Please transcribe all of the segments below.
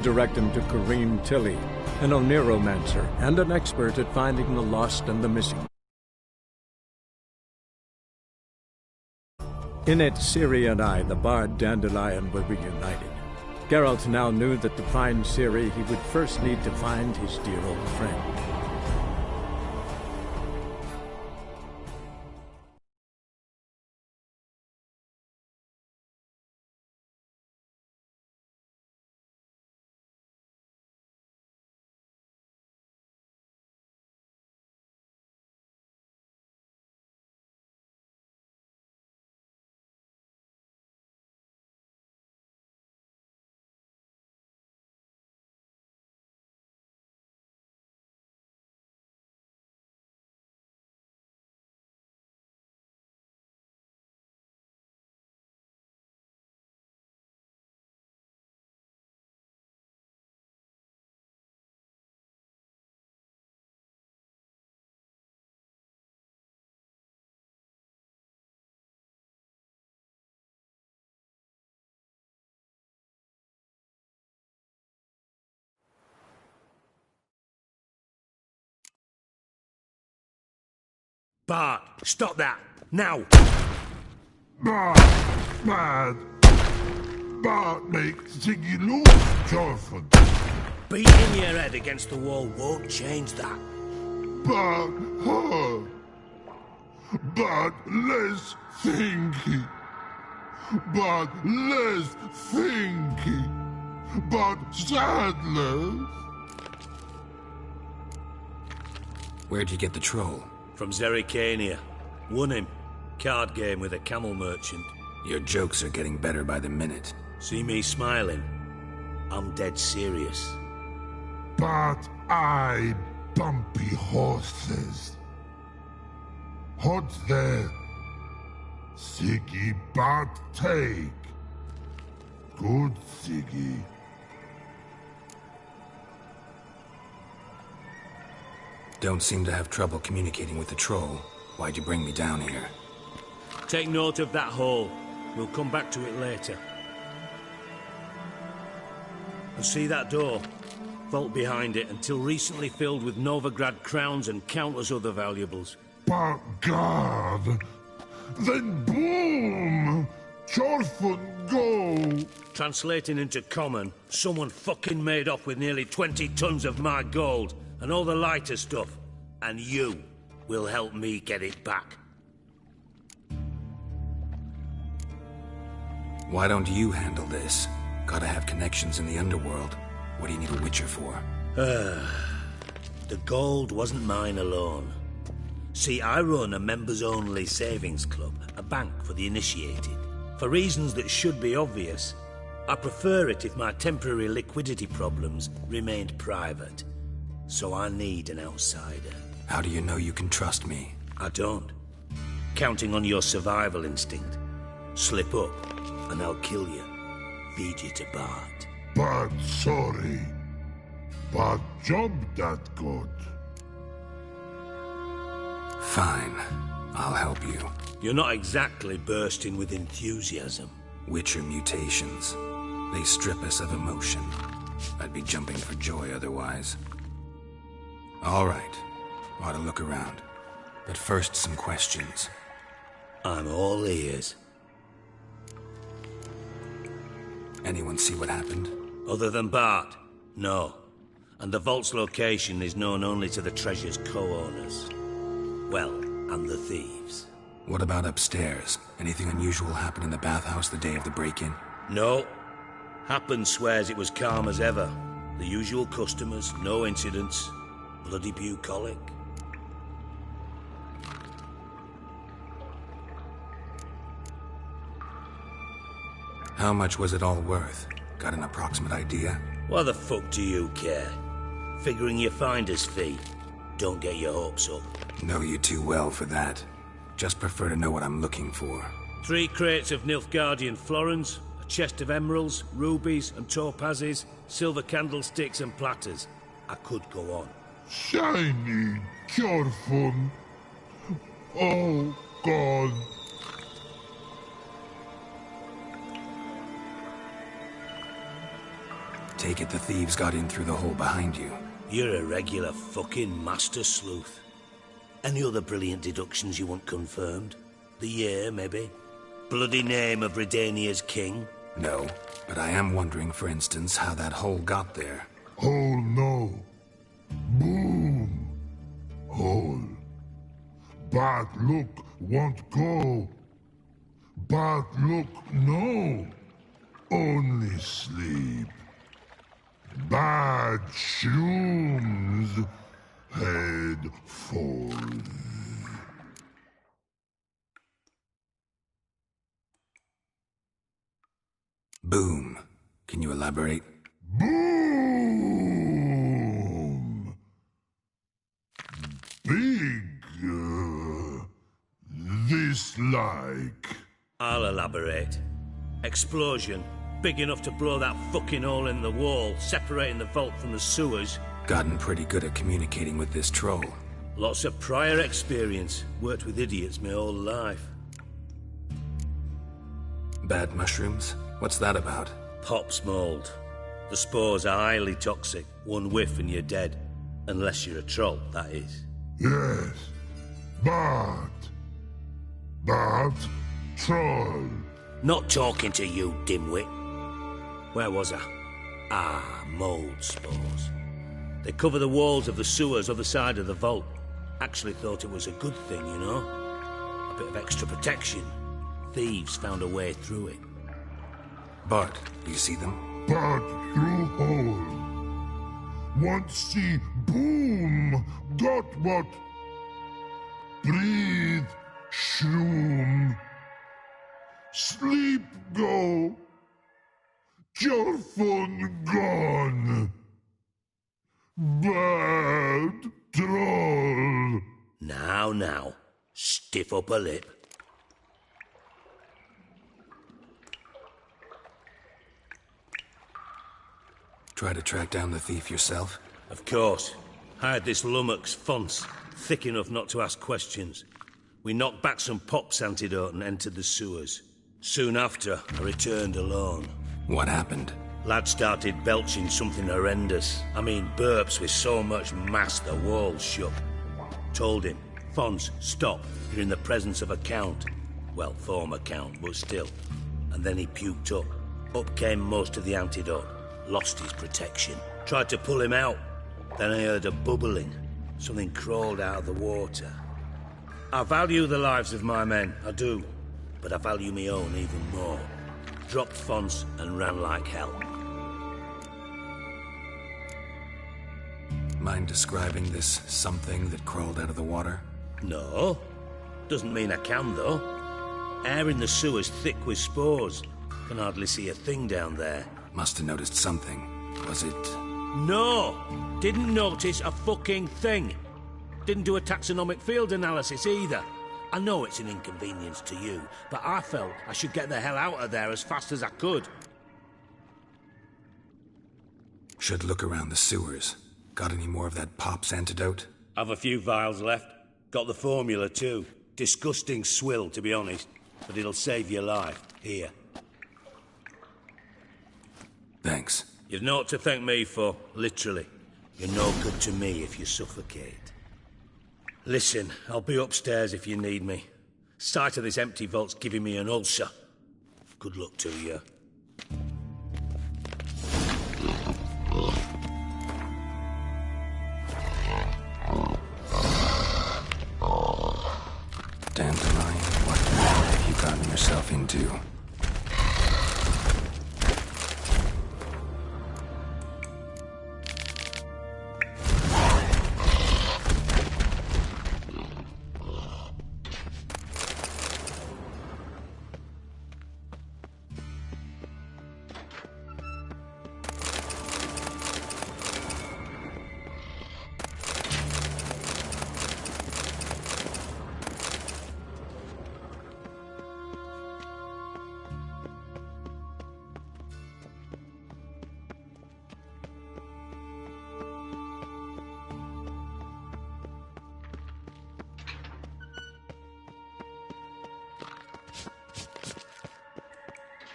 Direct him to Kareem Tilly, an Oniromancer and an expert at finding the lost and the missing. In it, Ciri and I, the bard Dandelion, were reunited. Geralt now knew that to find Ciri, he would first need to find his dear old friend. Bart, stop that! Now! Bad. Bart makes Ziggy lose, Jonathan. Beating your head against the wall won't change that. Bart hurt. Bart less thinky. Bart less thinky. Bart sadness. Where'd you get the troll? From Zerrikania. Won him. Card game with a camel merchant. Your jokes are getting better by the minute. See me smiling? I'm dead serious. But I bumpy horses. Hot there. Siggy but take. Good Siggy. Don't seem to have trouble communicating with the troll. Why'd you bring me down here? Take note of that hole. We'll come back to it later. And see that door? Vault behind it, until recently filled with Novigrad crowns and countless other valuables. But God! Then boom! Chorfun go! Translating into common, someone fucking made off with nearly 20 tons of my gold, and all the lighter stuff. And you will help me get it back. Why don't you handle this? Gotta have connections in the underworld. What do you need a witcher for? The gold wasn't mine alone. See, I run a members-only savings club, a bank for the initiated. For reasons that should be obvious, I prefer it if my temporary liquidity problems remained private. So I need an outsider. How do you know you can trust me? I don't. Counting on your survival instinct. Slip up, and I'll kill you. Feed you to Bart. But sorry. But job that good. Fine. I'll help you. You're not exactly bursting with enthusiasm. Witcher mutations. They strip us of emotion. I'd be jumping for joy otherwise. All right. Ought to look around. But first, some questions. I'm all ears. Anyone see what happened? Other than Bart? No. And the vault's location is known only to the treasure's co-owners. Well, and the thieves. What about upstairs? Anything unusual happen in the bathhouse the day of the break-in? No. Happen swears it was calm as ever. The usual customers, no incidents. Bloody bucolic. How much was it all worth? Got an approximate idea? Why the fuck do you care? Figuring your finder's fee. Don't get your hopes up. Know you too well for that. Just prefer to know what I'm looking for. 3 crates of Nilfgaardian florins, a chest of emeralds, rubies and topazes, silver candlesticks and platters. I could go on. Shiny Chorfun. Oh, God. Take it the thieves got in through the hole behind you. You're a regular fucking master sleuth. Any other brilliant deductions you want confirmed? The year, maybe? Bloody name of Redania's king? No, but I am wondering, for instance, how that hole got there. Hole no. Boom. Hole. Bad look won't go. Bad look no. Only sleep. Bad shrooms. Head falls. Boom. Can you elaborate? Boom! Big. This like. I'll elaborate. Explosion. Big enough to blow that fucking hole in the wall, separating the vault from the sewers. Gotten pretty good at communicating with this troll. Lots of prior experience. Worked with idiots my whole life. Bad mushrooms? What's that about? Pops mold. The spores are highly toxic. One whiff and you're dead. Unless you're a troll, that is. Yes. Bad. Bad troll. Not talking to you, dimwit. Where was I? Ah, mold spores. They cover the walls of the sewers other side of the vault. Actually thought it was a good thing, you know? A bit of extra protection. Thieves found a way through it. Bart, you see them? Bad through hole. Want see boom. Got what? Breathe. Shroom. Sleep go. Your phone gone. Bad troll. Now. Stiff upper lip. Try to track down the thief yourself? Of course. Hired this lummox, Fons, thick enough not to ask questions. We knocked back some Pop's antidote and entered the sewers. Soon after, I returned alone. What happened? Lad started belching something horrendous. I mean, burps with so much mass the walls shook. Told him, Fons, stop. You're in the presence of a count. Well, former count, but still. And then he puked up. Up came most of the antidote. Lost his protection. Tried to pull him out. Then I heard a bubbling. Something crawled out of the water. I value the lives of my men, I do. But I value my own even more. Dropped Fons and ran like hell. Mind describing this something that crawled out of the water? No. Doesn't mean I can, though. Air in the sewer's thick with spores. Can hardly see a thing down there. Must have noticed something. Was it... No! Didn't notice a fucking thing. Didn't do a taxonomic field analysis either. I know it's an inconvenience to you, but I felt I should get the hell out of there as fast as I could. Should look around the sewers. Got any more of that Pop's antidote? Have a few vials left. Got the formula too. Disgusting swill, to be honest. But it'll save your life. Here. Thanks. You've naught to thank me for, literally. You're no good to me if you suffocate. Listen, I'll be upstairs if you need me. Sight of this empty vault's giving me an ulcer. Good luck to you. Dandelion, what the hell have you gotten yourself into?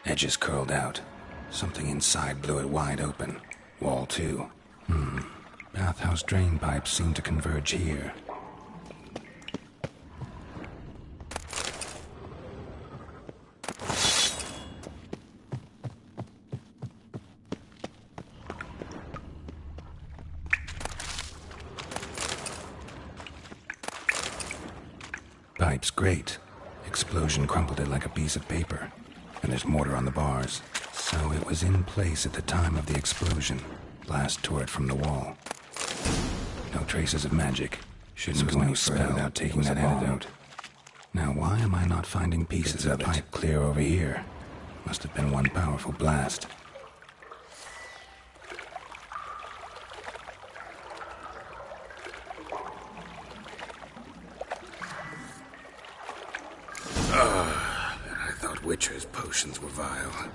Edges curled out. Something inside blew it wide open. Wall 2. Bathhouse drain pipes seem to converge here. Pipe's great. Explosion crumpled it like a piece of paper. And there's mortar on the bars. So it was in place at the time of the explosion. Blast tore it from the wall. No traces of magic. Shouldn't go any further without taking that antidote. Now why am I not finding pieces of pipe clear over here? Must have been one powerful blast. I thought Witcher's potions were vile.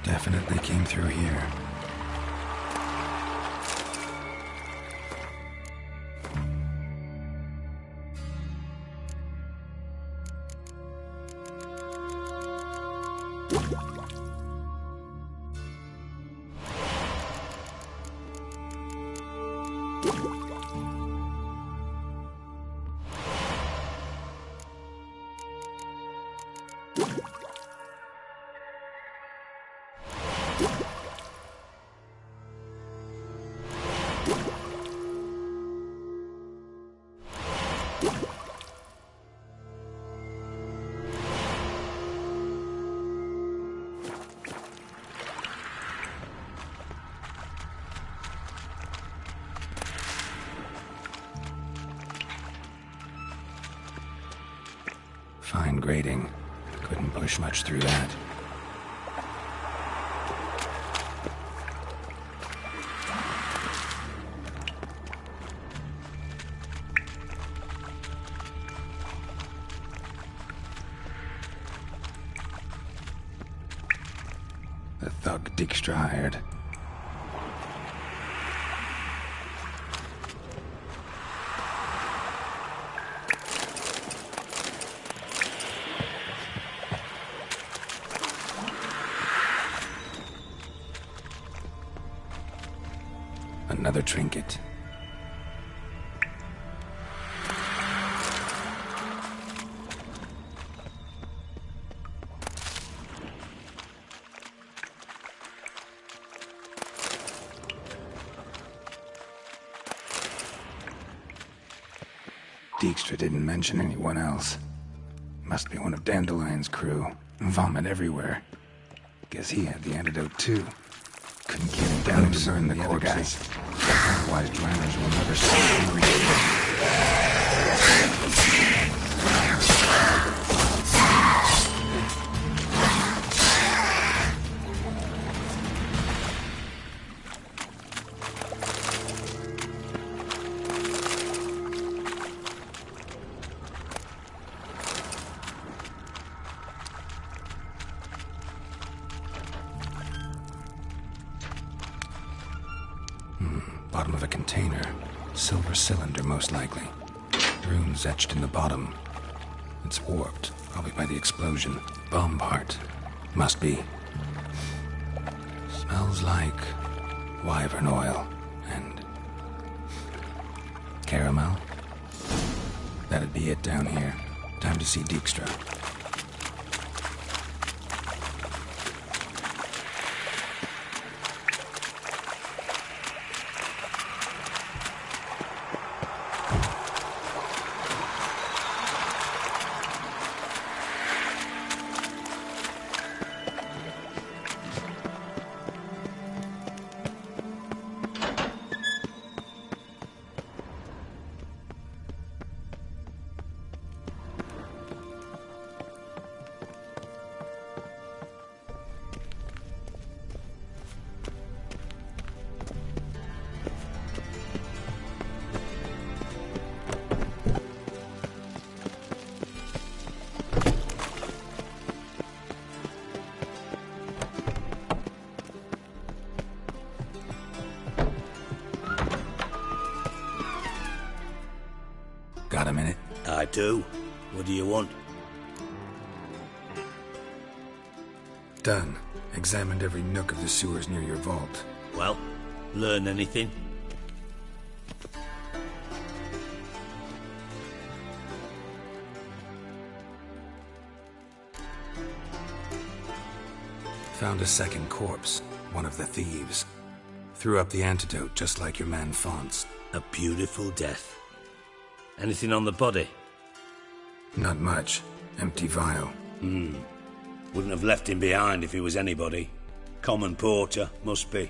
Definitely came through here. Fine grading. Couldn't push much through that. The thug Dijkstra hired. Another trinket. Dijkstra didn't mention anyone else. Must be one of Dandelion's crew. Vomit everywhere. Guess he had the antidote too. Couldn't get him down to burn the corpses. Otherwise, drivers will never see him. Bottom of a container. Silver cylinder, most likely. Runes etched in the bottom. It's warped, probably by the explosion. Bomb part. Must be. Smells like wyvern oil and caramel. That'd be it down here. Time to see Dijkstra. Do. What do you want? Done. Examined every nook of the sewers near your vault. Well, learn anything? Found a second corpse, one of the thieves. Threw up the antidote just like your man Fonz. A beautiful death. Anything on the body? Not much. Empty vial. Wouldn't have left him behind if he was anybody. Common porter, must be.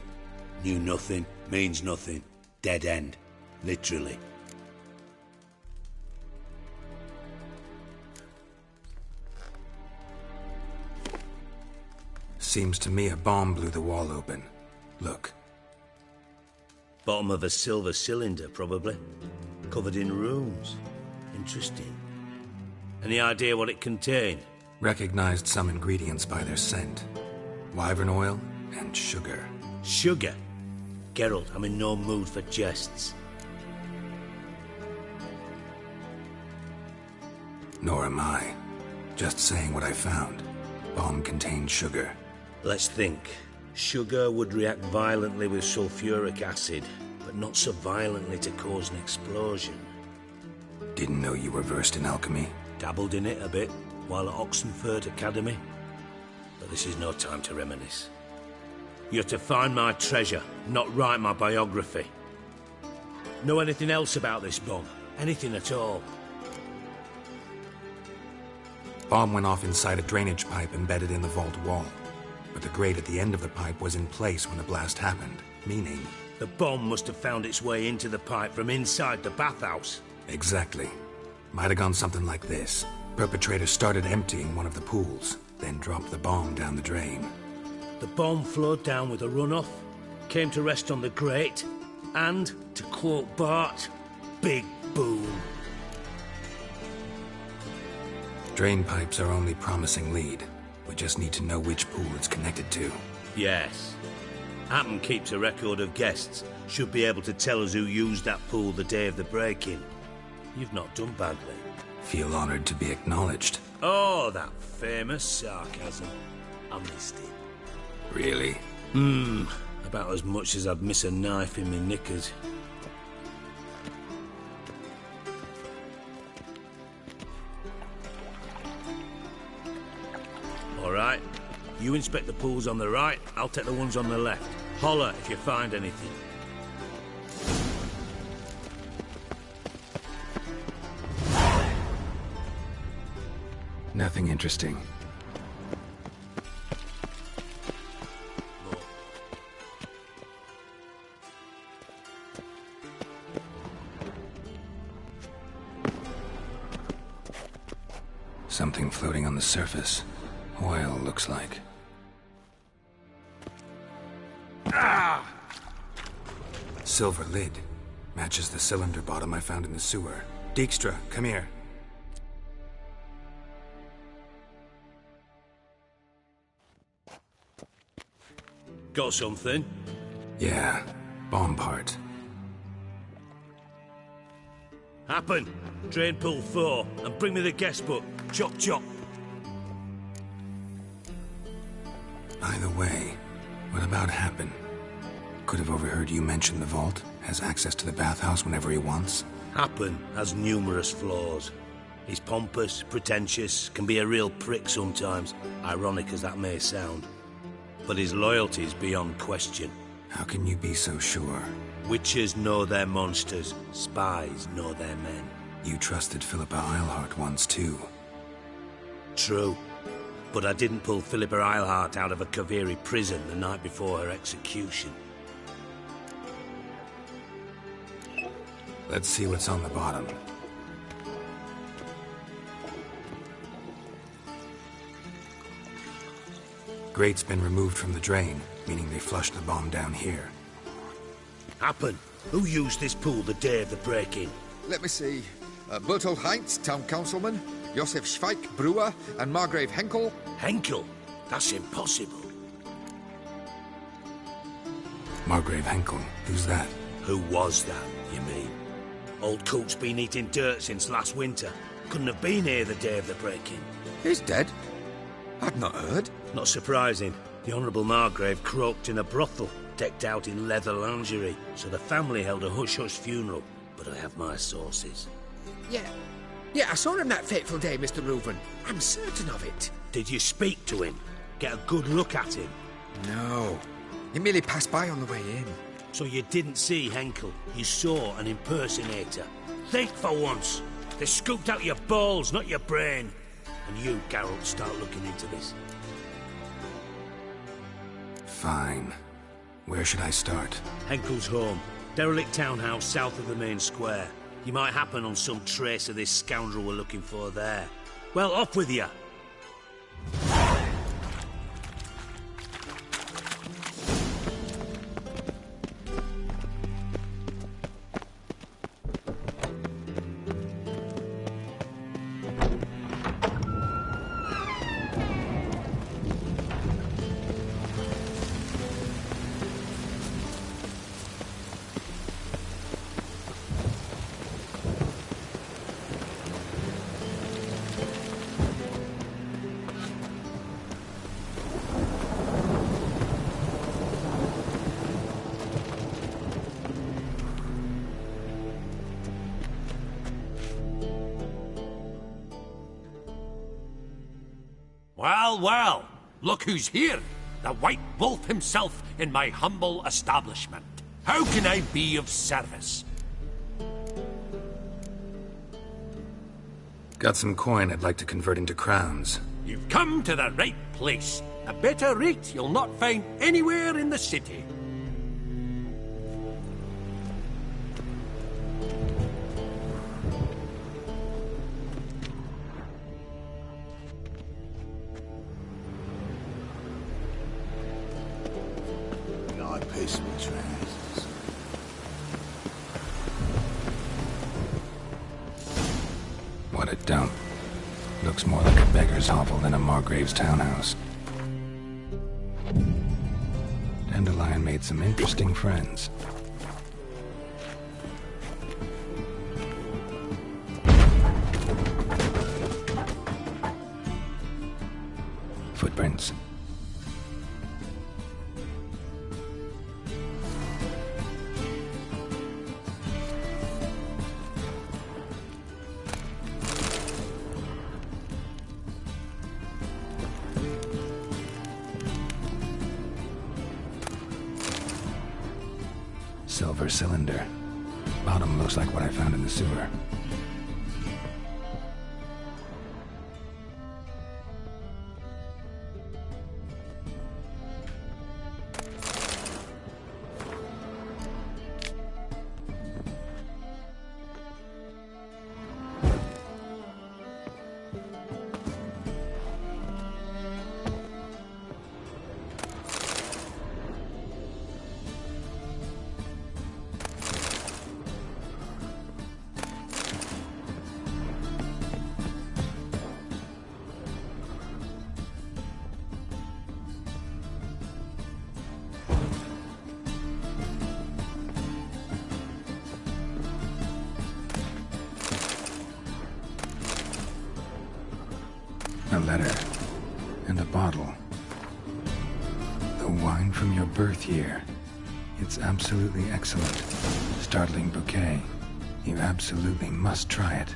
Knew nothing, means nothing. Dead end. Literally. Seems to me a bomb blew the wall open. Look. Bottom of a silver cylinder, probably. Covered in runes. Interesting. Any idea what it contained? Recognized some ingredients by their scent. Wyvern oil and sugar. Sugar? Geralt, I'm in no mood for jests. Nor am I. Just saying what I found. Bomb contained sugar. Let's think. Sugar would react violently with sulfuric acid, but not so violently to cause an explosion. Didn't know you were versed in alchemy. Dabbled in it a bit while at Oxenford Academy. But this is no time to reminisce. You're to find my treasure, not write my biography. Know anything else about this bomb? Anything at all? Bomb went off inside a drainage pipe embedded in the vault wall. But the grate at the end of the pipe was in place when the blast happened, meaning... The bomb must have found its way into the pipe from inside the bathhouse. Exactly. Might have gone something like this. Perpetrator started emptying one of the pools, then dropped the bomb down the drain. The bomb flowed down with a runoff, came to rest on the grate, and, to quote Bart, big boom. Drain pipes are only promising lead. We just need to know which pool it's connected to. Yes. Appen keeps a record of guests. Should be able to tell us who used that pool the day of the break-in. You've not done badly. Feel honored to be acknowledged. Oh, that famous sarcasm. I missed it. Really? About as much as I'd miss a knife in my knickers. All right. You inspect the pools on the right, I'll take the ones on the left. Holler if you find anything. Nothing interesting. Something floating on the surface. Oil, looks like. Ah! Silver lid. Matches the cylinder bottom I found in the sewer. Dijkstra, come here. Got something? Yeah, bomb part. Happen. Drain pool 4, and bring me the guest book. Chop chop. Either way, what about Happen? Could have overheard you mention the vault. Has access to the bathhouse whenever he wants. Happen has numerous flaws. He's pompous, pretentious, can be a real prick sometimes, ironic as that may sound. But his loyalty is beyond question. How can you be so sure? Witches know their monsters, spies know their men. You trusted Philippa Eilhart once too. True. But I didn't pull Philippa Eilhart out of a Kaviri prison the night before her execution. Let's see what's on the bottom. Grate's been removed from the drain, meaning they flushed the bomb down here. Happen. Who used this pool the day of the break-in? Let me see. Bertolt Heinz, town councilman, Josef Schweik, brewer, and Margrave Henkel. Henkel? That's impossible. Margrave Henkel, who's that? Who was that, you mean? Old coot's been eating dirt since last winter. couldn't have been here the day of the break-in. He's dead? I'd not heard. Not surprising. The Honourable Margrave croaked in a brothel, decked out in leather lingerie, so the family held a hush-hush funeral. But I have my sources. Yeah, I saw him that fateful day, Mr. Reuben. I'm certain of it. Did you speak to him? Get a good look at him? No. He merely passed by on the way in. So you didn't see Henkel. You saw an impersonator. Think for once. They scooped out your balls, not your brain. And you, Geralt, start looking into this. Fine. Where should I start? Henkel's home. Derelict townhouse south of the main square. You might happen on some trace of this scoundrel we're looking for there. Well, off with you. Well, well, look who's here. The White Wolf himself in my humble establishment. How can I be of service? Got some coin I'd like to convert into crowns. You've come to the right place. A better rate you'll not find anywhere in the city. What a dump. Looks more like a beggar's hovel than a Margrave's townhouse. Dandelion made some interesting friends. Footprints. Silver cylinder. Bottom looks like what I found in the sewer. A letter. And a bottle. The wine from your birth year. It's absolutely excellent. Startling bouquet. You absolutely must try it.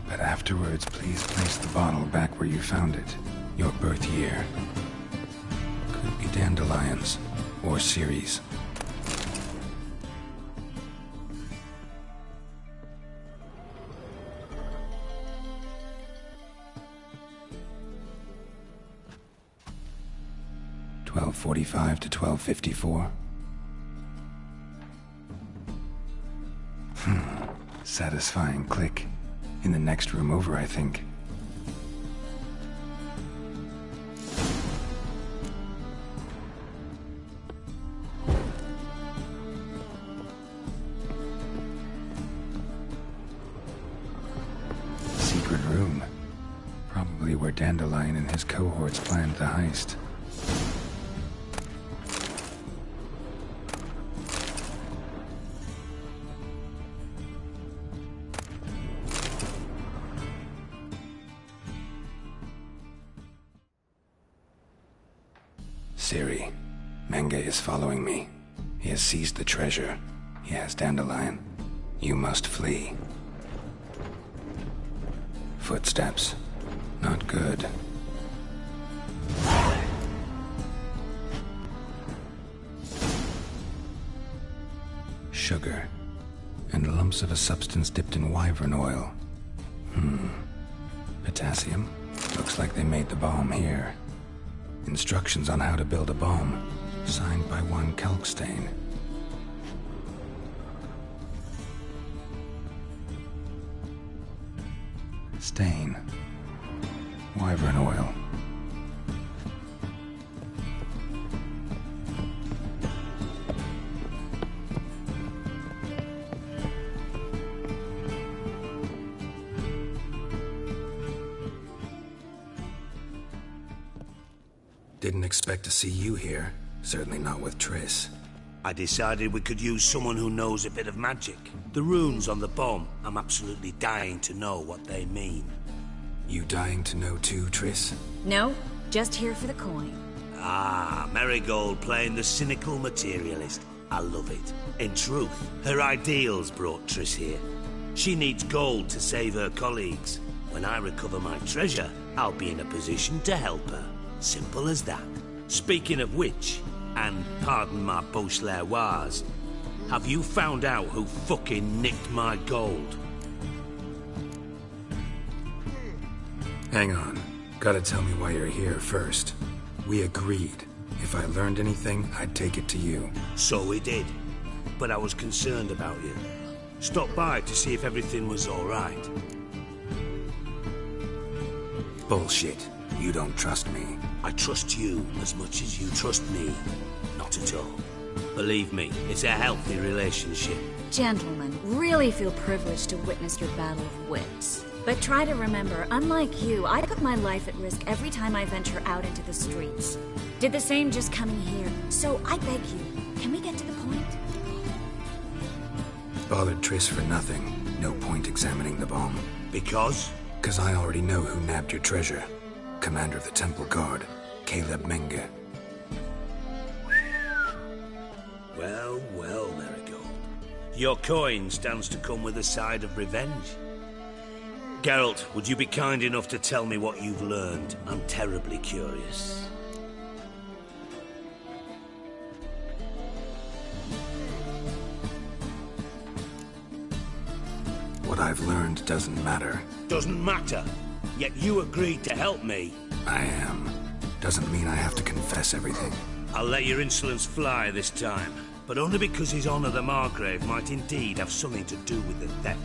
But afterwards, please place the bottle back where you found it. Your birth year. Could be dandelions. Or Ceres. .45 to 12:54. Satisfying click. In the next room over, I think. Secret room. Probably where Dandelion and his cohorts planned the heist. Ciri, Menge is following me. He has seized the treasure. He has Dandelion. You must flee. Footsteps. Not good. Sugar. And lumps of a substance dipped in wyvern oil. Potassium? Looks like they made the bomb here. Instructions on how to build a bomb. Signed by one Kalkstain. Stain. Wyvern oil. Didn't expect to see you here. Certainly not with Triss. I decided we could use someone who knows a bit of magic. The runes on the bomb, I'm absolutely dying to know what they mean. You dying to know too, Triss? No, just here for the coin. Ah, Marigold playing the cynical materialist. I love it. In truth, her ideals brought Triss here. She needs gold to save her colleagues. When I recover my treasure, I'll be in a position to help her. Simple as that. Speaking of which, and pardon my Beauclervoise, have you found out who fucking nicked my gold? Hang on. Gotta tell me why you're here first. We agreed. If I learned anything, I'd take it to you. So we did. But I was concerned about you. Stopped by to see if everything was alright. Bullshit. You don't trust me. I trust you as much as you trust me. Not at all. Believe me, it's a healthy relationship. Gentlemen, really feel privileged to witness your battle of wits. But try to remember, unlike you, I put my life at risk every time I venture out into the streets. Did the same just coming here. So I beg you, can we get to the point? Bothered Triss for nothing. No point examining the bomb. Because? 'Cause I already know who nabbed your treasure. Commander of the Temple Guard, Caleb Menge. Well, well, Marigold. Your coin stands to come with a side of revenge. Geralt, would you be kind enough to tell me what you've learned? I'm terribly curious. What I've learned doesn't matter. Doesn't matter? Yet you agreed to help me. I am. Doesn't mean I have to confess everything. I'll let your insolence fly this time, but only because His Honor the Margrave might indeed have something to do with the theft.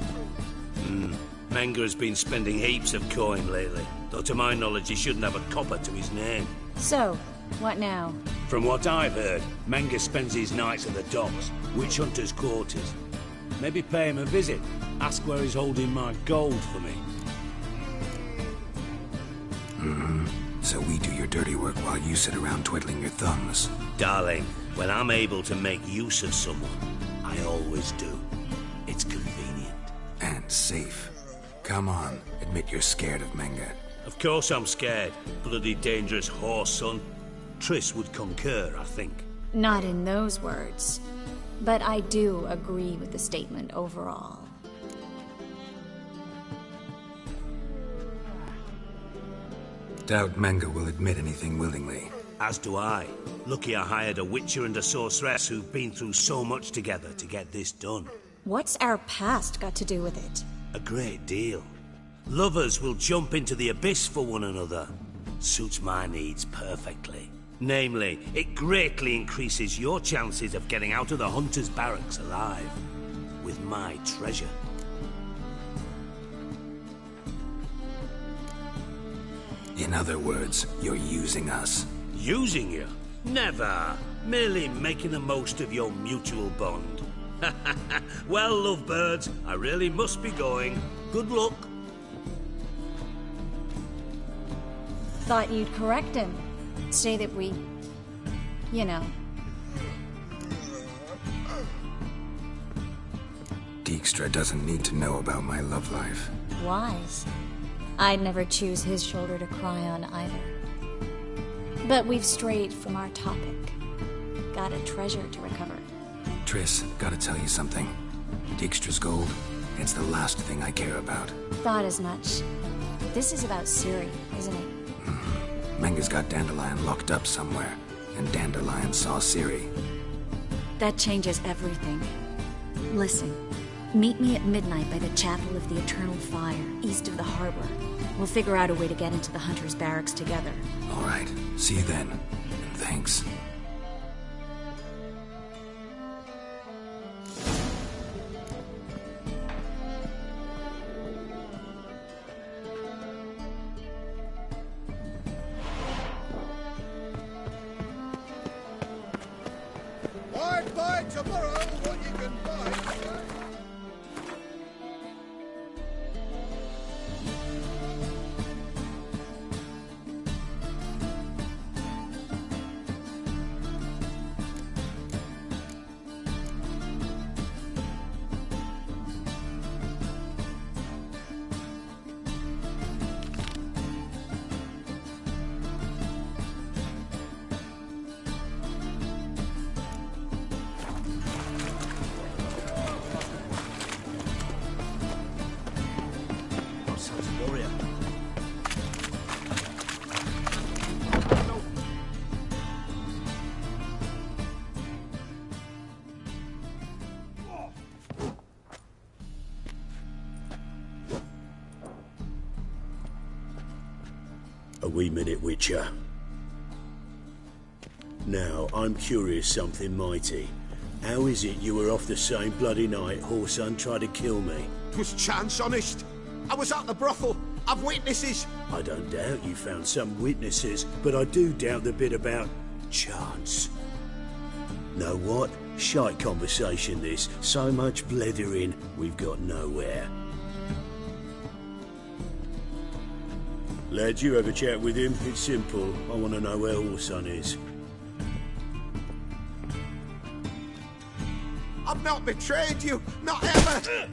Menge has been spending heaps of coin lately, though to my knowledge he shouldn't have a copper to his name. So, what now? From what I've heard, Menge spends his nights at the docks, witch hunters' quarters. Maybe pay him a visit, ask where he's holding my gold for me. So we do your dirty work while you sit around twiddling your thumbs. Darling, when I'm able to make use of someone, I always do. It's convenient. And safe. Come on, admit you're scared of Menge. Of course I'm scared. Bloody dangerous horse, son. Triss would concur, I think. Not in those words. But I do agree with the statement overall. Doubt Menge will admit anything willingly. As do I. Lucky I hired a witcher and a sorceress who've been through so much together to get this done. What's our past got to do with it? A great deal. Lovers will jump into the abyss for one another. Suits my needs perfectly. Namely, it greatly increases your chances of getting out of the hunter's barracks alive. With my treasure. In other words, you're using us. Using you? Never. Merely making the most of your mutual bond. Well, lovebirds, I really must be going. Good luck. Thought you'd correct him. Say that we... you know. Dijkstra doesn't need to know about my love life. Wise. I'd never choose his shoulder to cry on either. But we've strayed from our topic. Got a treasure to recover. Triss, gotta tell you something. Dijkstra's gold, it's the last thing I care about. Thought as much. This is about Ciri, isn't it? Menga's got Dandelion locked up somewhere, and Dandelion saw Ciri. That changes everything. Listen, meet me at midnight by the Chapel of the Eternal Fire, east of the harbor. We'll figure out a way to get into the Hunter's barracks together. All right, see you then. And thanks. Buy tomorrow what you can buy. A wee minute, Witcher. Now, I'm curious something mighty. How is it you were off the same bloody night Whoreson tried to kill me? 'Twas chance, honest. I was at the brothel. I've witnesses. I don't doubt you found some witnesses, but I do doubt the bit about chance. Know what? Shite conversation this. So much blethering, we've got nowhere. Lads, you have a chat with him. It's simple. I want to know where Whoreson is. I've not betrayed you. Not ever.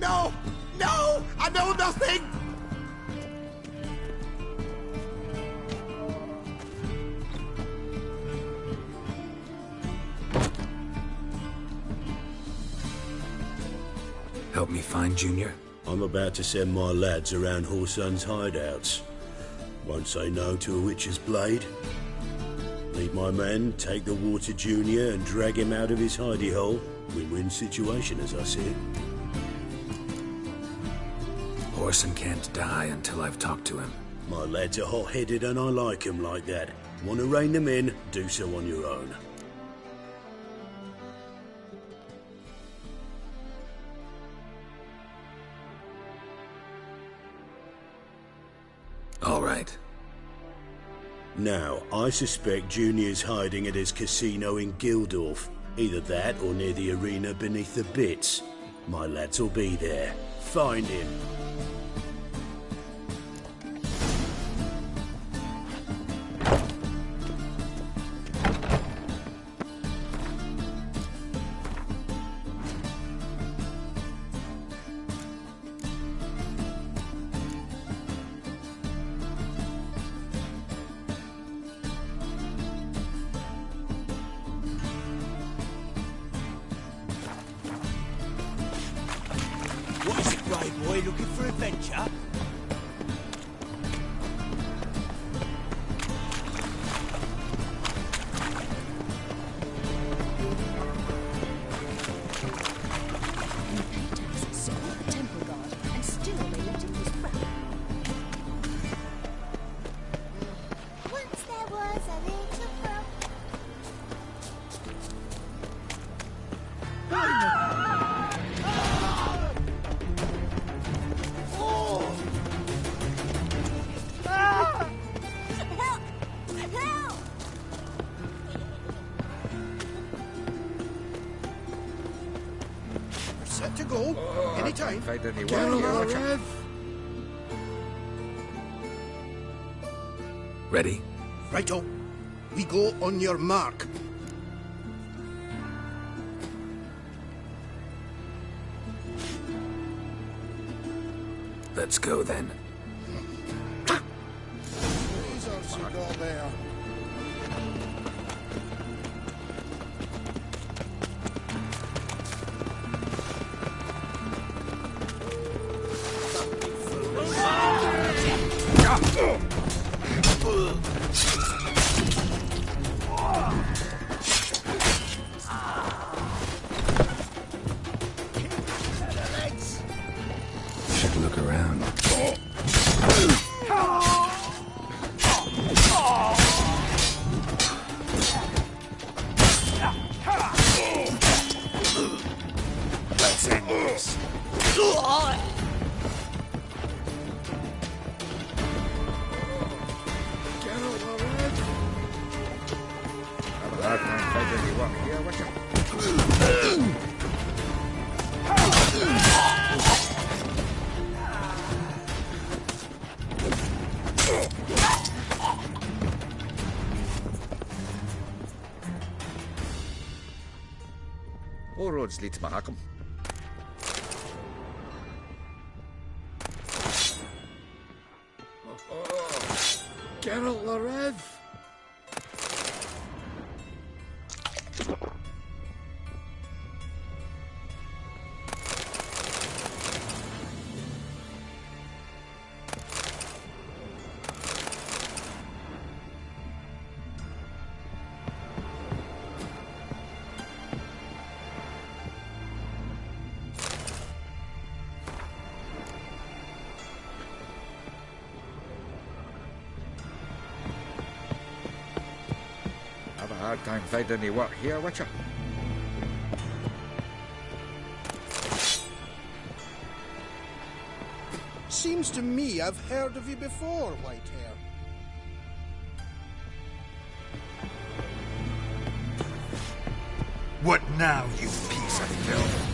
No! No! I know nothing! Help me find Junior? I'm about to send my lads around Whoreson's hideouts. Won't say no to a witch's blade. Lead my men, take the water Junior and drag him out of his hidey hole. Win-win situation, as I see it. Whoreson can't die until I've talked to him. My lads are hot-headed and I like 'em like that. Want to rein them in? Do so on your own. All right. Now, I suspect Junior's hiding at his casino in Gildorf. Either that or near the arena beneath the bits. My lads will be there. Find him. What is it, brave boy? Looking for adventure? Set to go. Anytime. Find anyone Carol, here. Rev. Ready? Righto. We go on your mark. Let's go then. He's you got there? Should look around. Let's end this. All roads lead to Mahakam. Geralt the Red! Have a hard time finding any work here, Witcher. Seems to me I've heard of you before, Whitehair. What now, you piece of filth?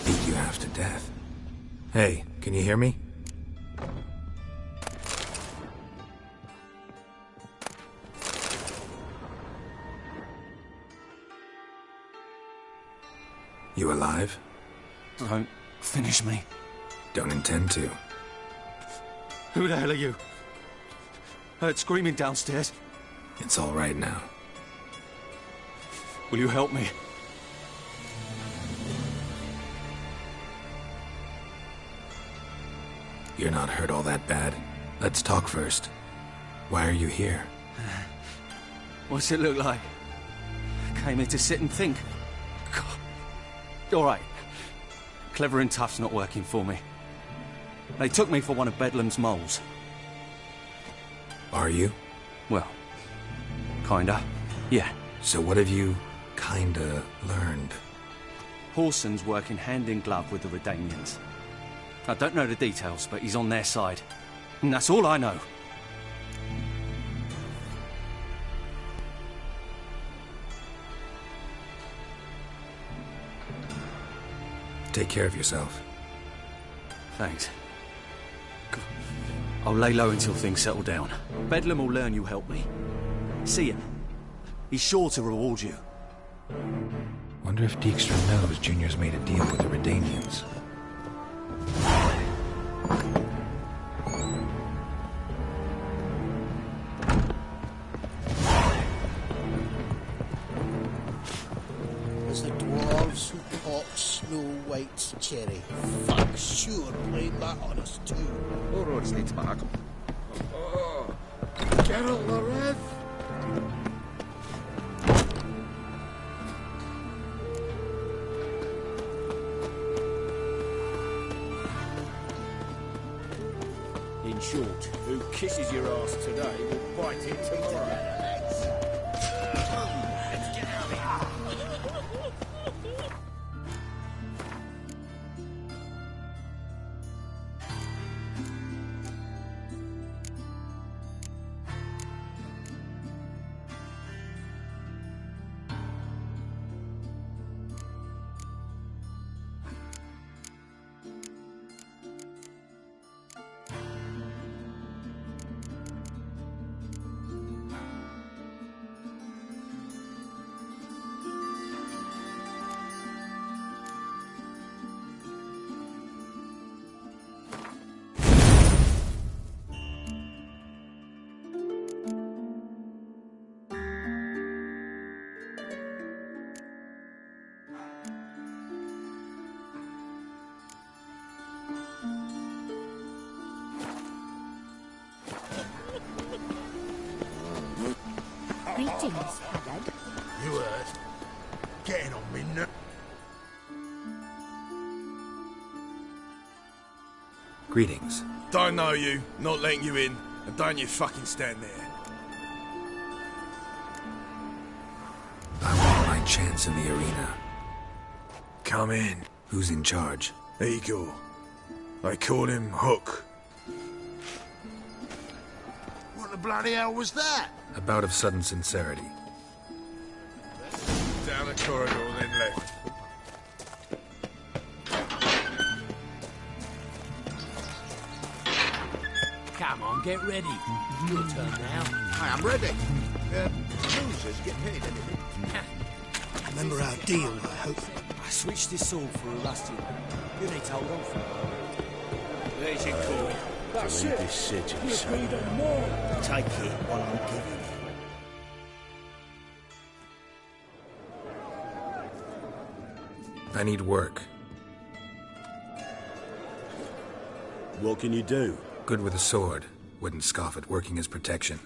Beat you half to death. Hey, can you hear me? You alive? Don't finish me. Don't intend to. Who the hell are you? Heard screaming downstairs. It's all right now. Will you help me? You're not hurt all that bad. Let's talk first. Why are you here? What's it look like? Came here to sit and think. God. All right. Clever and tough's not working for me. They took me for one of Bedlam's moles. Are you? Well, kinda. Yeah. So what have you kinda learned? Horson's working hand in glove with the Redanians. I don't know the details, but he's on their side. And that's all I know. Take care of yourself. Thanks. I'll lay low until things settle down. Bedlam will learn you helped me. See him. He's sure to reward you. Wonder if Dijkstra knows Junior's made a deal with the Redanians. As the dwarves who popped Snow White's cherry. Fuck sure blamed that on us too. All roads lead to Mahakam. Geralt the Red! In short, who kisses your ass today will bite it tomorrow. Let's get out of here! Greetings, Haggard. You heard? Getting on me now. Greetings. Don't know you, not letting you in, and don't you fucking stand there. I want my chance in the arena. Come in. Who's in charge? Eagle. They call him Hook. What the bloody hell was that? A bout of sudden sincerity. Down the corridor, then left. Come on, get ready. Your turn now. I am ready. Losers get paid anything. Remember our deal, I hope. I switched this sword for a rusty one. You need to hold on for it. There's your call. To leave this city, son. Take it while I'm giving it. I need work. What can you do? Good with a sword. Wouldn't scoff at working as protection.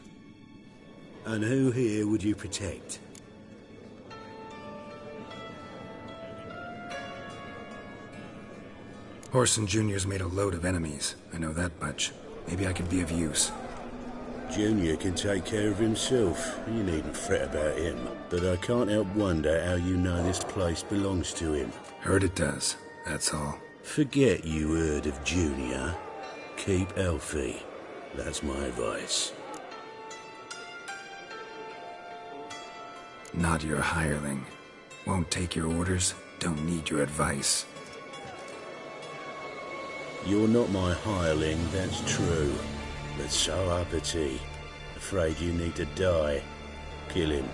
And who here would you protect? Orson Jr.'s made a load of enemies. I know that much. Maybe I could be of use. Junior can take care of himself. You needn't fret about him. But I can't help wonder how you know this place belongs to him. Heard it does, that's all. Forget you heard of Junior. Keep healthy. That's my advice. Not your hireling. Won't take your orders, don't need your advice. You're not my hireling, that's true. But so uppity. Afraid you need to die. Kill him.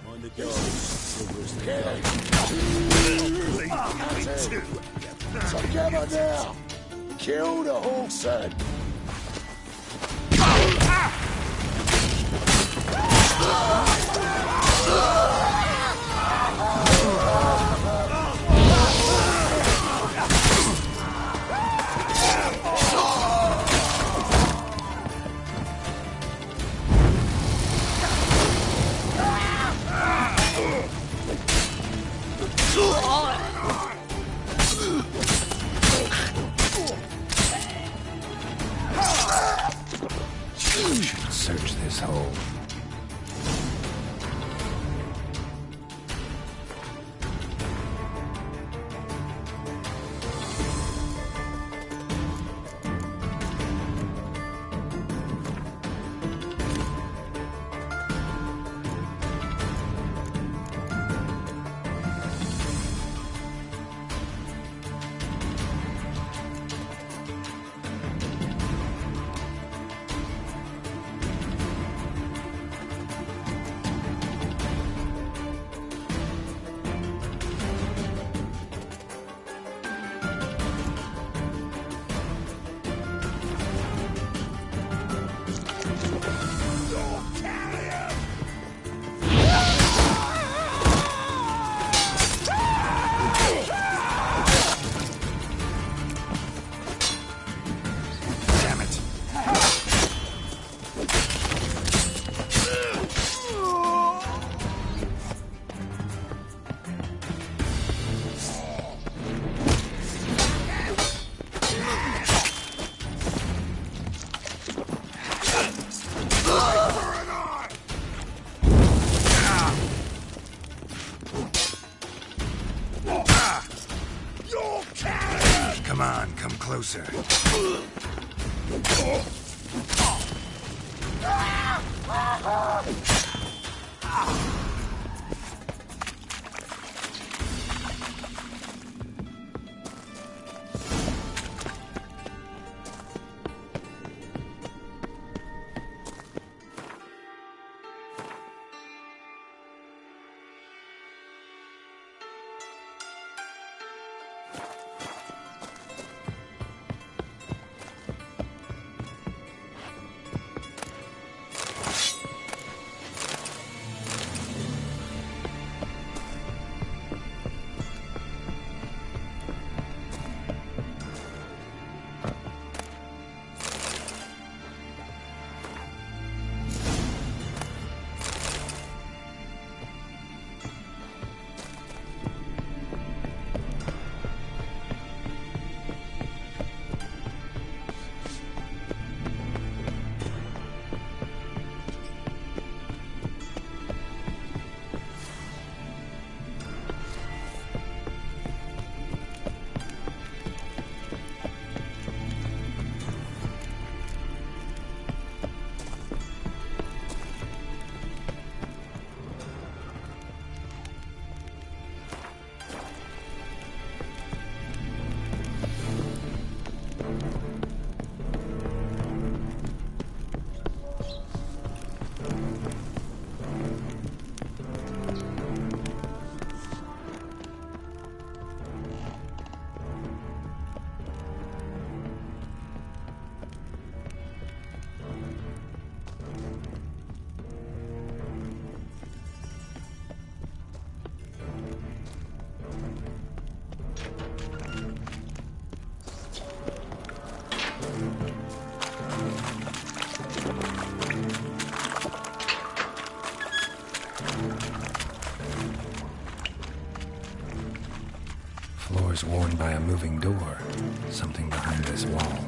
Mind the guards. Together now! Kill the Hawkson! Search this hole. Come on, come closer. Floor's worn by a moving door. Something behind this wall.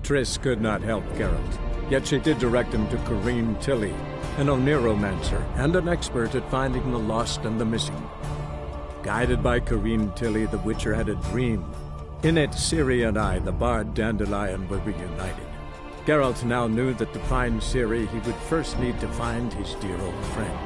Triss could not help Geralt, yet she did direct him to Corrine Tilly, an Oniromancer and an expert at finding the lost and the missing. Guided by Corrine Tilly, the Witcher had a dream. In it, Ciri and I, the bard Dandelion, were reunited. Geralt now knew that to find Ciri, he would first need to find his dear old friend.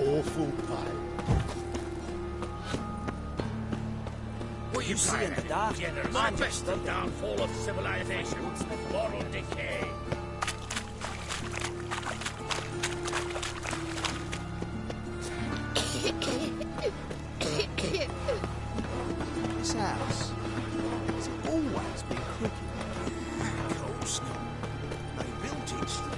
Awful pain. What you see in the dark? Man, just the downfall of civilization, moral decay. This house has it always been crooked? Of course not. They built it straight.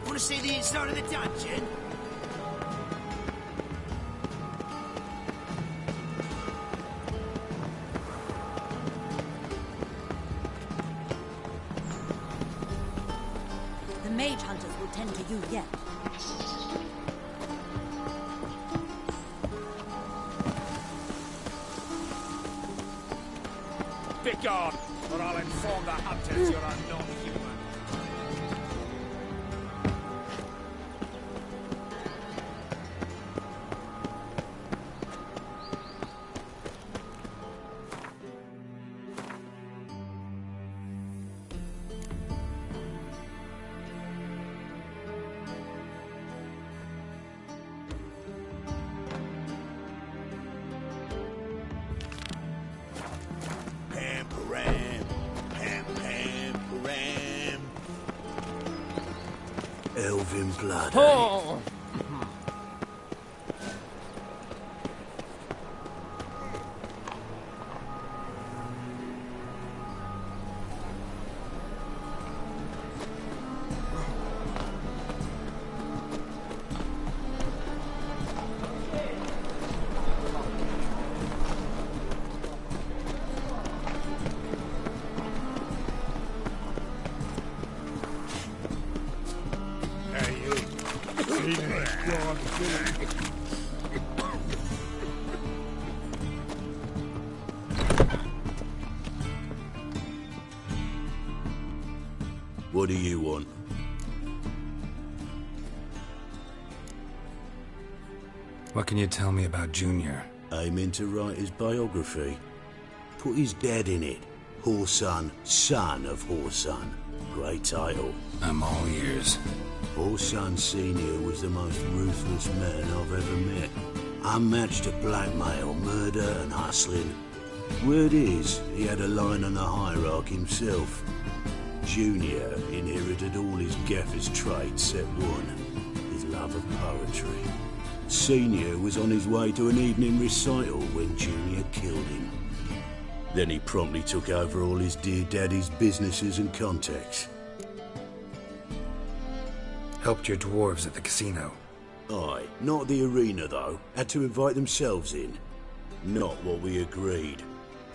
Want to see the inside of the dungeon? The mage hunters will tend to you yet. Begone, or I'll inform the hunters you're a non-human. Elven blood. Oh! What do you want? What can you tell me about Junior? Aiming to write his biography. Put his dad in it. Horsun, son of Horsun. Great title. I'm all ears. Horsun Sr. was the most ruthless man I've ever met. Unmatched at blackmail, murder and hustling. Word is, he had a line on the hierarchy himself. Junior inherited all his gaffer's traits except one, his love of poetry. Senior was on his way to an evening recital when Junior killed him. Then he promptly took over all his dear daddy's businesses and contacts. Helped your dwarves at the casino. Aye, not the arena though. Had to invite themselves in. Not what we agreed.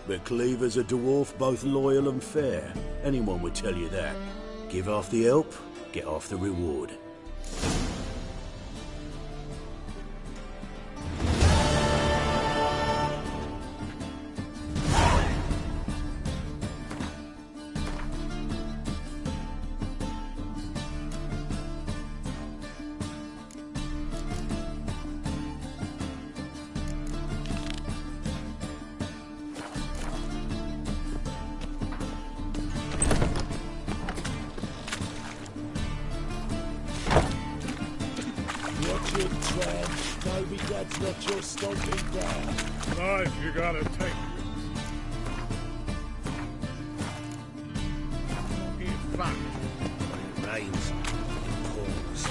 But Cleaver's a dwarf both loyal and fair. Anyone would tell you that. Give half the help, get half the reward. Maybe that's not your stomping ground. Knife, you gotta take. In fact, when it rains, it pours.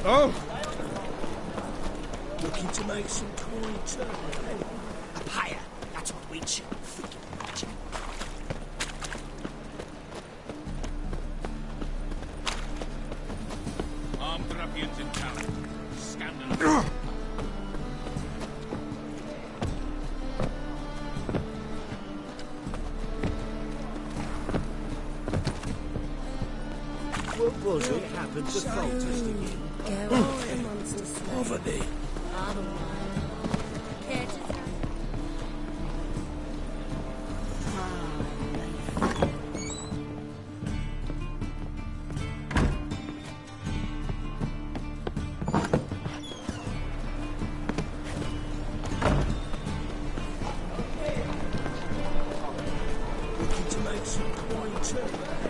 Oh! Looking to make some coin turn, eh? Up higher. That's what we should freaking imagine. Armed ruffians in town. Scandalous. What was it happened to fault testing him? Poverty. Looking to make some coin turn, eh?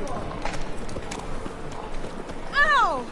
Ow!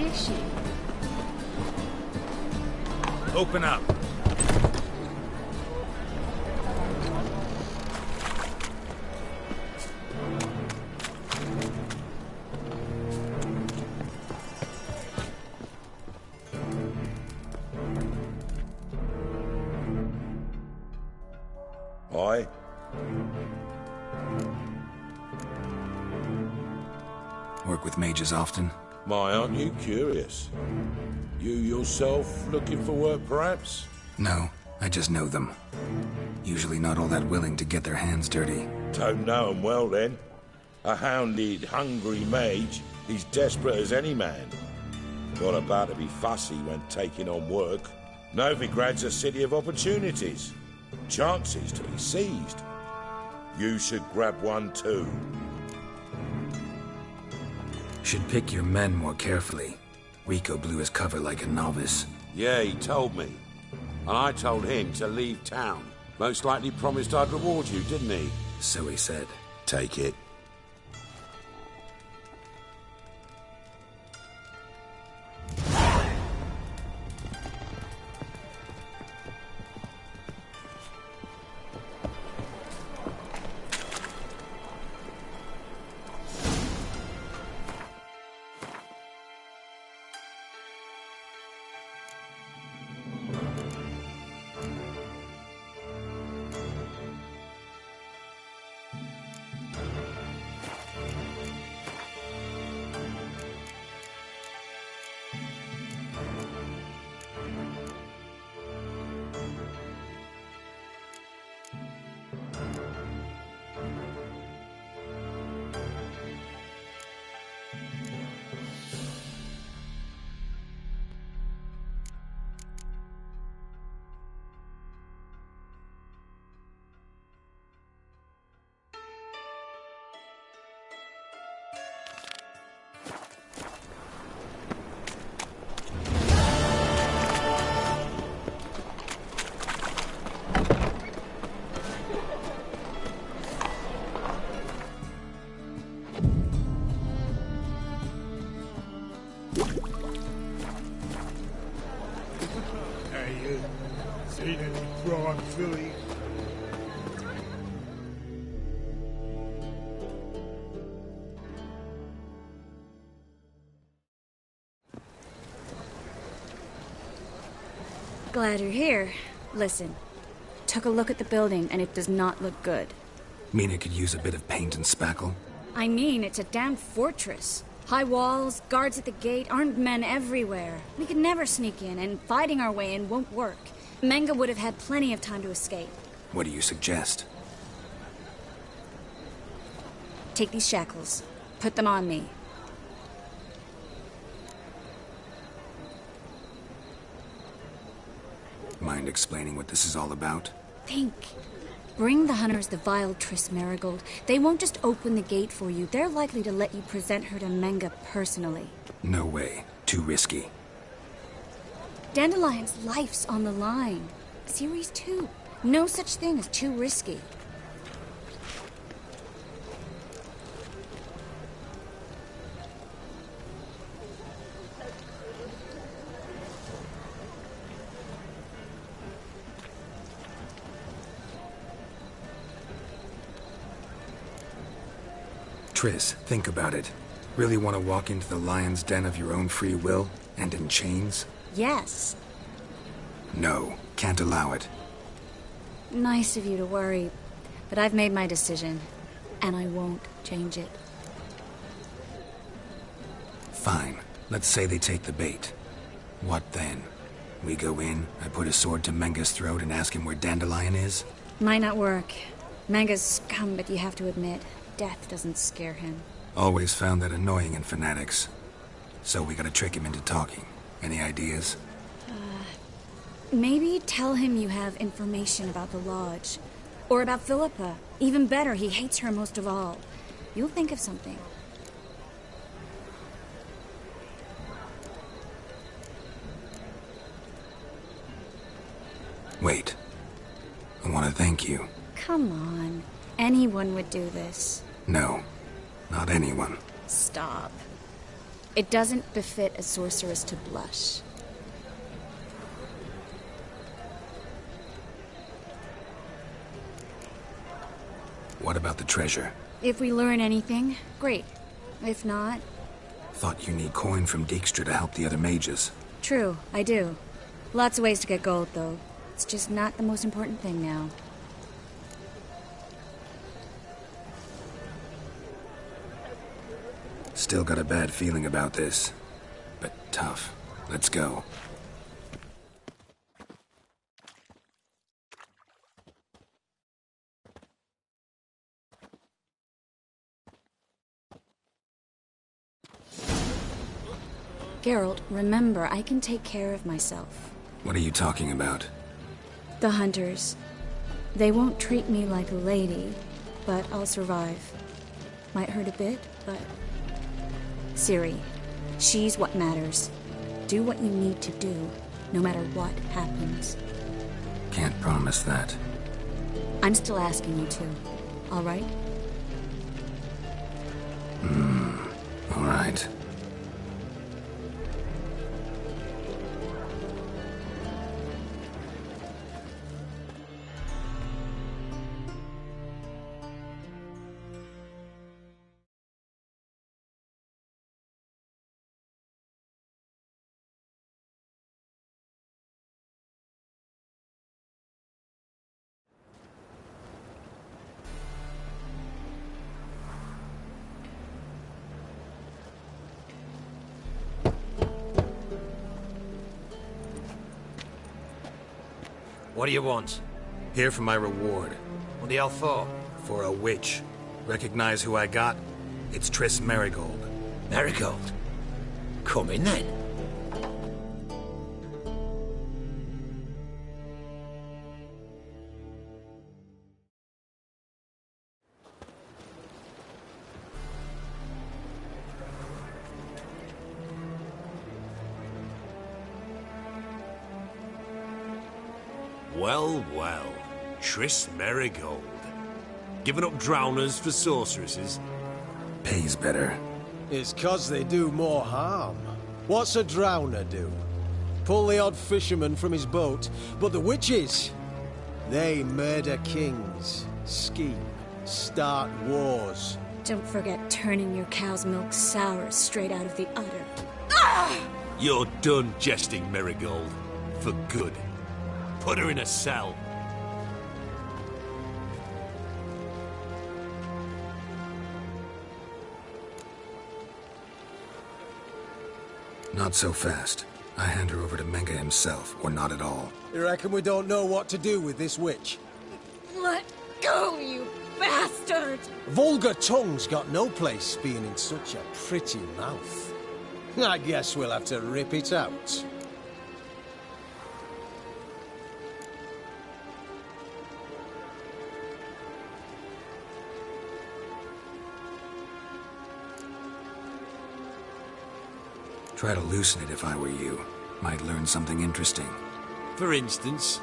is she? Open up. Aye. Work with mages often? My, aren't you curious? You yourself looking for work, perhaps? No, I just know them. Usually not all that willing to get their hands dirty. Don't know 'em well, then. A hounded, hungry mage, he's desperate as any man. Not about to be fussy when taking on work. Novigrad's a city of opportunities. Chances to be seized. You should grab one too. Should pick your men more carefully. Rico blew his cover like a novice. Yeah, he told me. And I told him to leave town. Most likely promised I'd reward you, didn't he? So he said. Take it. Seen any prawn filly? Glad you're here. Listen, took a look at the building and it does not look good. Mean it could use a bit of paint and spackle? I mean, it's a damn fortress. High walls, guards at the gate, armed men everywhere. We could never sneak in, and fighting our way in won't work. Menga would have had plenty of time to escape. What do you suggest? Take these shackles. Put them on me. Mind explaining what this is all about? Think. Bring the hunters the vile Triss Marigold. They won't just open the gate for you. They're likely to let you present her to Menga personally. No way. Too risky. Dandelion's life's on the line. Series 2. No such thing as too risky. Triss, think about it. Really want to walk into the lion's den of your own free will, and in chains? Yes. No, can't allow it. Nice of you to worry, but I've made my decision, and I won't change it. Fine. Let's say they take the bait. What then? We go in, I put a sword to Menga's throat and ask him where Dandelion is? Might not work. Menga's scum, but you have to admit, death doesn't scare him. Always found that annoying in fanatics. So we gotta trick him into talking. Any ideas? Maybe tell him you have information about the Lodge. Or about Philippa. Even better, he hates her most of all. You'll think of something. Wait. I want to thank you. Come on. Anyone would do this. No. Not anyone. Stop. It doesn't befit a sorceress to blush. What about the treasure? If we learn anything, great. If not... Thought you need coin from Dijkstra to help the other mages. True, I do. Lots of ways to get gold, though. It's just not the most important thing now. Still got a bad feeling about this. But tough. Let's go. Geralt, remember, I can take care of myself. What are you talking about? The hunters. They won't treat me like a lady, but I'll survive. Might hurt a bit, but... Ciri, she's what matters. Do what you need to do, no matter what happens. Can't promise that. I'm still asking you to, all right? All right. What do you want? Here for my reward. What the hell for? For a witch. Recognize who I got? It's Triss Merigold. Merigold? Come in then. Well, well. Triss Merigold. Giving up drowners for sorceresses? Pays better. It's 'cause they do more harm. What's a drowner do? Pull the odd fisherman from his boat, but the witches, they murder kings, scheme, start wars. Don't forget turning your cow's milk sour straight out of the udder. You're done jesting, Merigold. For good. Put her in a cell. Not so fast. I hand her over to Menge himself, or not at all. You reckon we don't know what to do with this witch? Let go, you bastard! Vulgar tongue's got no place being in such a pretty mouth. I guess we'll have to rip it out. Try to loosen it if I were you. Might learn something interesting. For instance?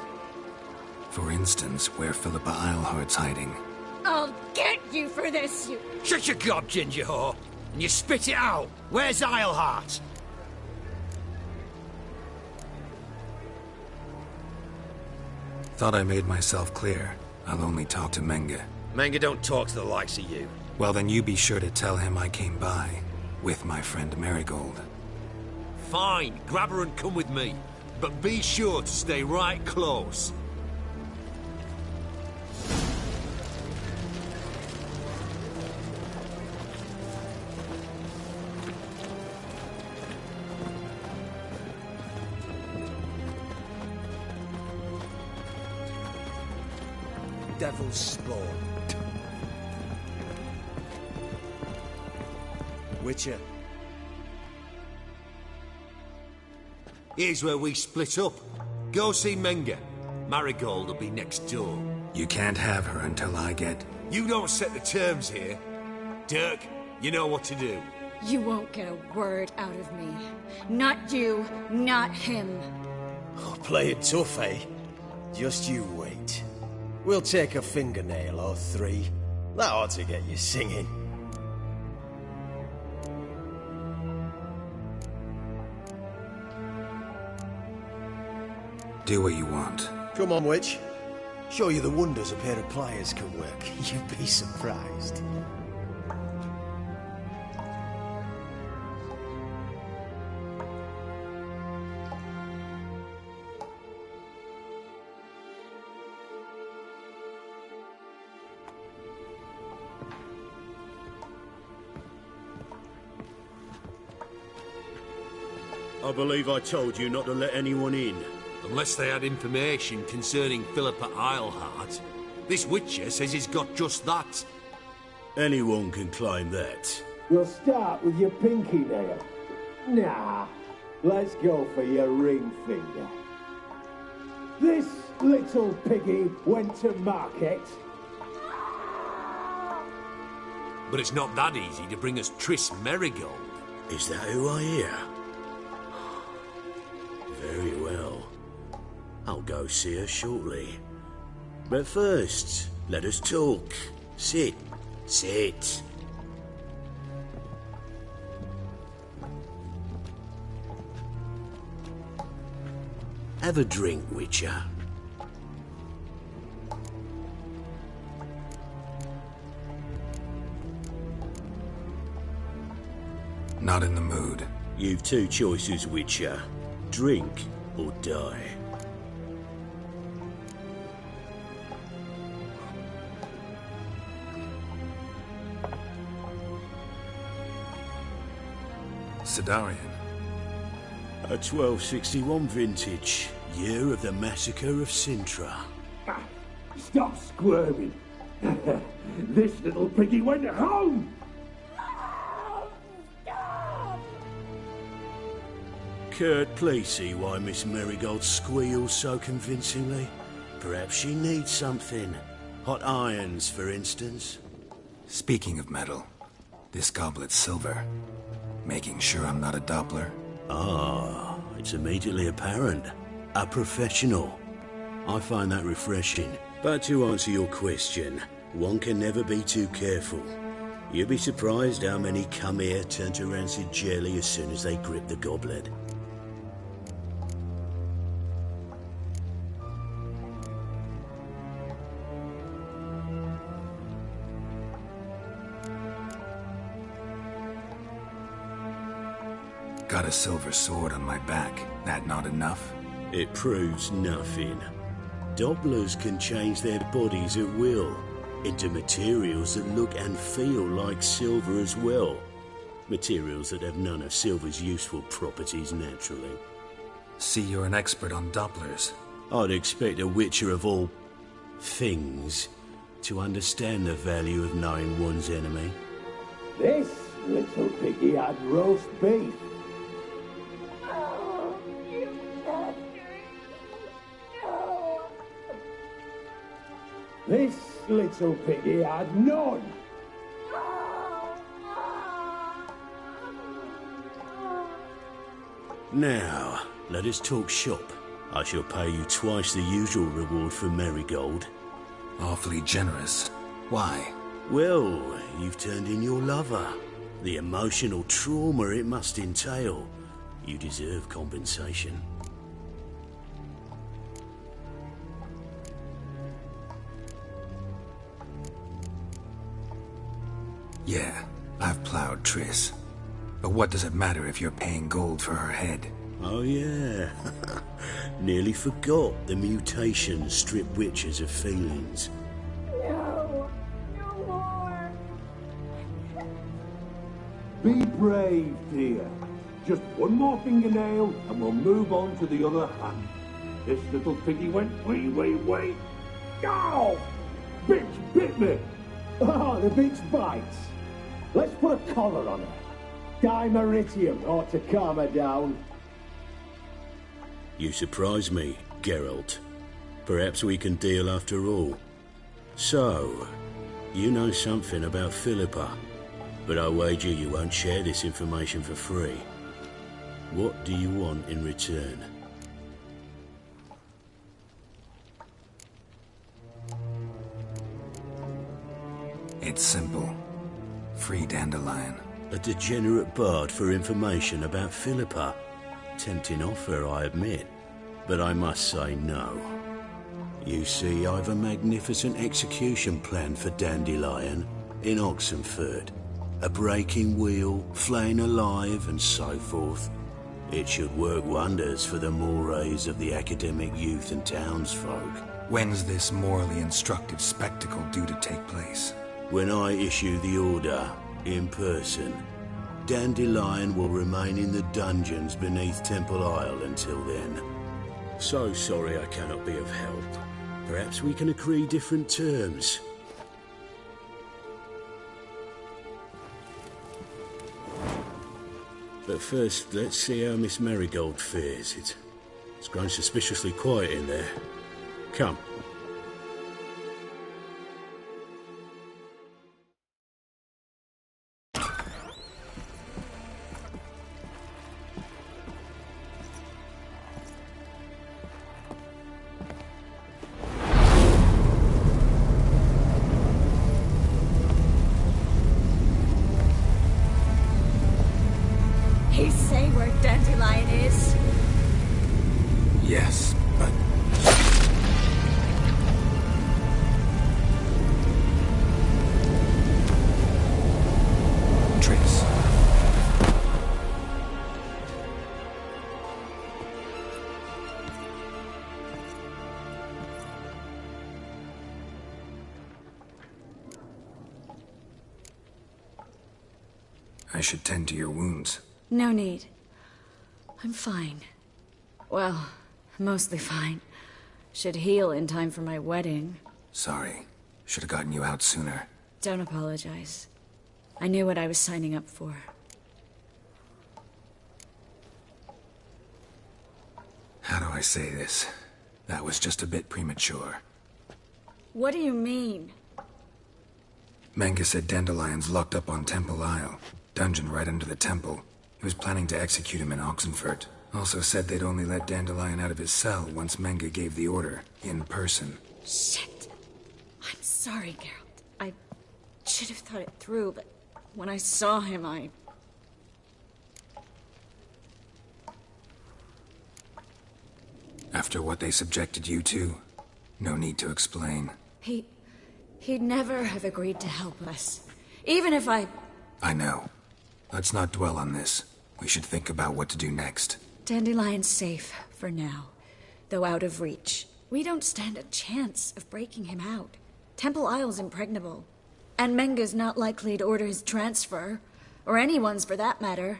For instance, where Philippa Eilhart's hiding. I'll get you for this, you... Shut your gob, ginger whore! And you spit it out! Where's Eilhart? Thought I made myself clear. I'll only talk to Menge. Menge don't talk to the likes of you. Well, then you be sure to tell him I came by. With my friend Merigold. Fine, grab her and come with me. But be sure to stay right close. Devil's spawn. Witcher. Here's where we split up. Go see Menge. Marigold will be next door. You can't have her until I get... You don't set the terms here. Dirk, you know what to do. You won't get a word out of me. Not you, not him. Oh, play it tough, eh? Just you wait. We'll take a fingernail or three. That ought to get you singing. Do what you want. Come on, witch. Show you the wonders a pair of pliers can work. You'd be surprised. I believe I told you not to let anyone in. Unless they had information concerning Philippa Eilhart. This Witcher says he's got just that. Anyone can claim that. We'll start with your pinky nail. Nah, let's go for your ring finger. This little piggy went to market. But it's not that easy to bring us Triss Merigold. Is that who I hear? Very well. I'll go see her shortly. But first, let us talk. Sit. Sit. Have a drink, Witcher. Not in the mood. You've two choices, Witcher. Drink or die. Sidarian. A 1261 vintage, year of the massacre of Sintra. Stop squirming. This little piggy went home. Kurt, please see why Miss Merigold squeals so convincingly. Perhaps she needs something. Hot irons, for instance. Speaking of metal, this goblet's silver. Making sure I'm not a Doppler. Ah, it's immediately apparent. A professional. I find that refreshing. But to answer your question, one can never be too careful. You'd be surprised how many come here turn to rancid jelly as soon as they grip the goblet. Got a silver sword on my back. That not enough? It proves nothing. Dopplers can change their bodies at will, into materials that look and feel like silver as well. Materials that have none of silver's useful properties naturally. See, you're an expert on Dopplers. I'd expect a Witcher of all things to understand the value of knowing one's enemy. This little piggy had roast beef. This little piggy had none. Now, let us talk shop. I shall pay you twice the usual reward for Merigold. Awfully generous. Why? Well, you've turned in your lover. The emotional trauma it must entail. You deserve compensation. Yeah, I've plowed Triss. But what does it matter if you're paying gold for her head? Oh yeah. Nearly forgot the mutations strip witches of feelings. No, no more. Be brave, dear. Just one more fingernail and we'll move on to the other hand. This little piggy went wee. Ow! Bitch bit me! Oh, the bitch bites. Let's put a collar on her. Dimeritium ought to calm her down. You surprise me, Geralt. Perhaps we can deal after all. So, you know something about Philippa, but I wager you won't share this information for free. What do you want in return? It's simple. Free dandelion. A degenerate bard for information about Philippa. Tempting offer, I admit. but I must say no. You see, I've a magnificent execution plan for Dandelion in Oxenford. A breaking wheel, flaying alive, and so forth. It should work wonders for the mores of the academic youth and townsfolk. When's this morally instructive spectacle due to take place? When I issue the order, in person. Dandelion will remain in the dungeons beneath Temple Isle until then. So sorry I cannot be of help. Perhaps we can agree different terms. But first, let's see how Miss Marigold fares. It's grown suspiciously quiet in there. Come. Yes, but... Trace. I should tend to your wounds. No need. I'm fine. Well, mostly fine. Should heal in time for my wedding. Sorry. Should have gotten you out sooner. Don't apologize. I knew what I was signing up for. How do I say this? That was just a bit premature. What do you mean? Menge said Dandelion's locked up on Temple Isle. Dungeon right under the temple. He was planning to execute him in Oxenford. Also said they'd only let Dandelion out of his cell once Menge gave the order, in person. Shit. I'm sorry, Geralt. I should have thought it through, but when I saw him, After what they subjected you to, no need to explain. He'd never have agreed to help us. Even if I know. Let's not dwell on this. We should think about what to do next. Dandelion's safe, for now. Though out of reach. We don't stand a chance of breaking him out. Temple Isle's impregnable. And Menge's not likely to order his transfer. Or anyone's, for that matter.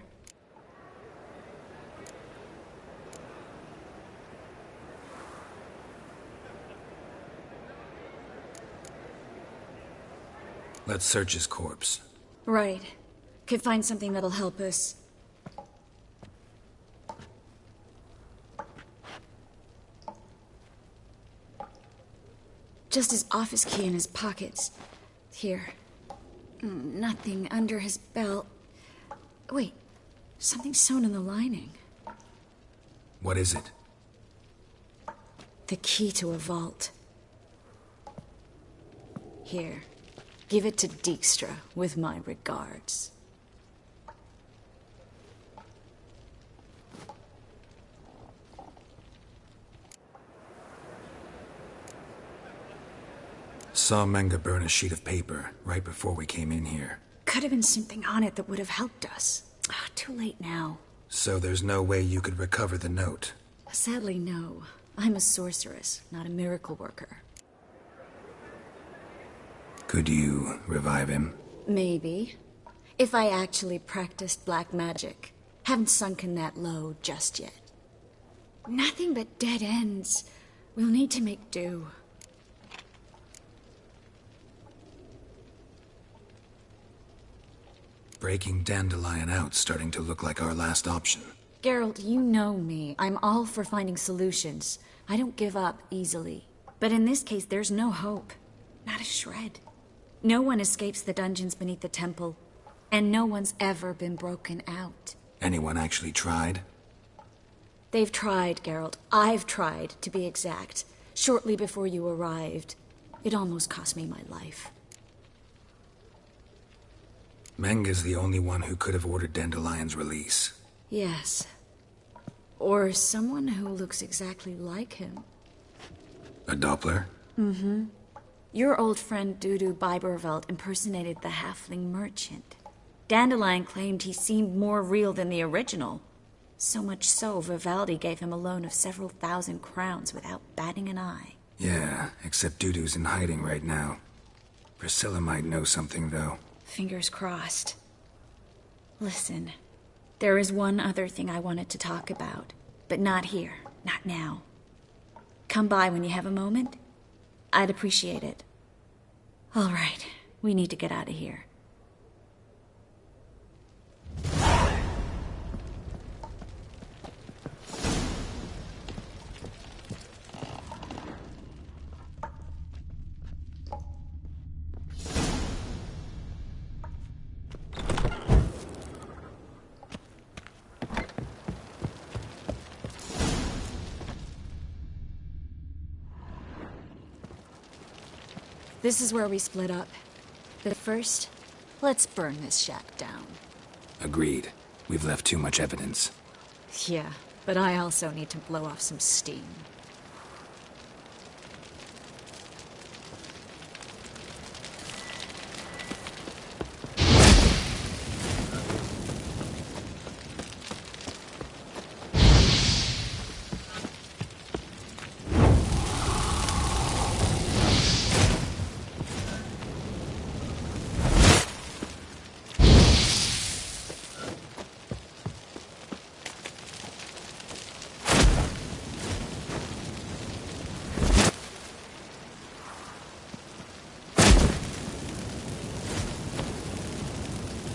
Let's search his corpse. Right. Could find something that'll help us. Just his office key in his pockets. Here. Nothing under his belt. Wait. Something sewn in the lining. What is it? The key to a vault. Here. Give it to Dijkstra, with my regards. Saw Menge burn a sheet of paper right before we came in here. Could have been something on it that would have helped us. Too late now. So there's no way you could recover the note? Sadly, no. I'm a sorceress, not a miracle worker. Could you revive him? Maybe. If I actually practiced black magic. Haven't sunken that low just yet. Nothing but dead ends. We'll need to make do. Breaking Dandelion out's starting to look like our last option. Geralt, you know me. I'm all for finding solutions. I don't give up easily. But in this case, there's no hope. Not a shred. No one escapes the dungeons beneath the temple. And no one's ever been broken out. Anyone actually tried? They've tried, Geralt. I've tried, to be exact. Shortly before you arrived. It almost cost me my life. Menge's the only one who could have ordered Dandelion's release. Yes. Or someone who looks exactly like him. A Doppler? Mm-hmm. Your old friend Dudu Biberveld impersonated the halfling merchant. Dandelion claimed he seemed more real than the original. So much so, Vivaldi gave him a loan of several thousand crowns without batting an eye. Yeah, except Dudu's in hiding right now. Priscilla might know something, though. Fingers crossed. Listen, there is one other thing I wanted to talk about, but not here, not now. Come by when you have a moment. I'd appreciate it. All right, we need to get out of here. This is where we split up. But first, let's burn this shack down. Agreed. We've left too much evidence. Yeah, but I also need to blow off some steam.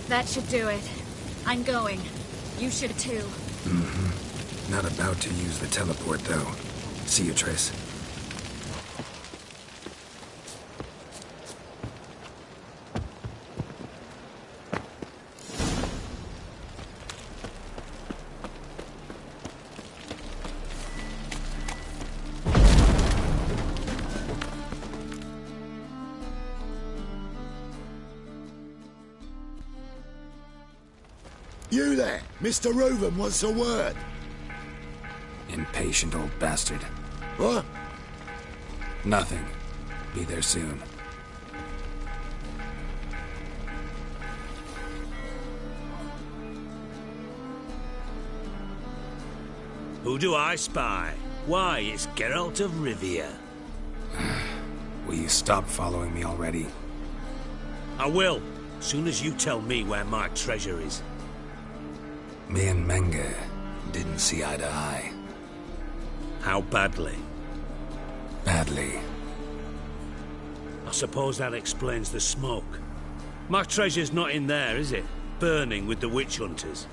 That should do it. I'm going. You should too. Mm-hmm. Not about to use the teleport, though. See you, Triss. You there! Mr. Reuven wants a word. Impatient old bastard. What? Nothing. Be there soon. Who do I spy? Why, it's Geralt of Rivia. Will you stop following me already? I will, soon as you tell me where my treasure is. Me and Menge didn't see eye to eye. How badly? Badly. I suppose that explains the smoke. My treasure's not in there, is it? Burning with the witch hunters.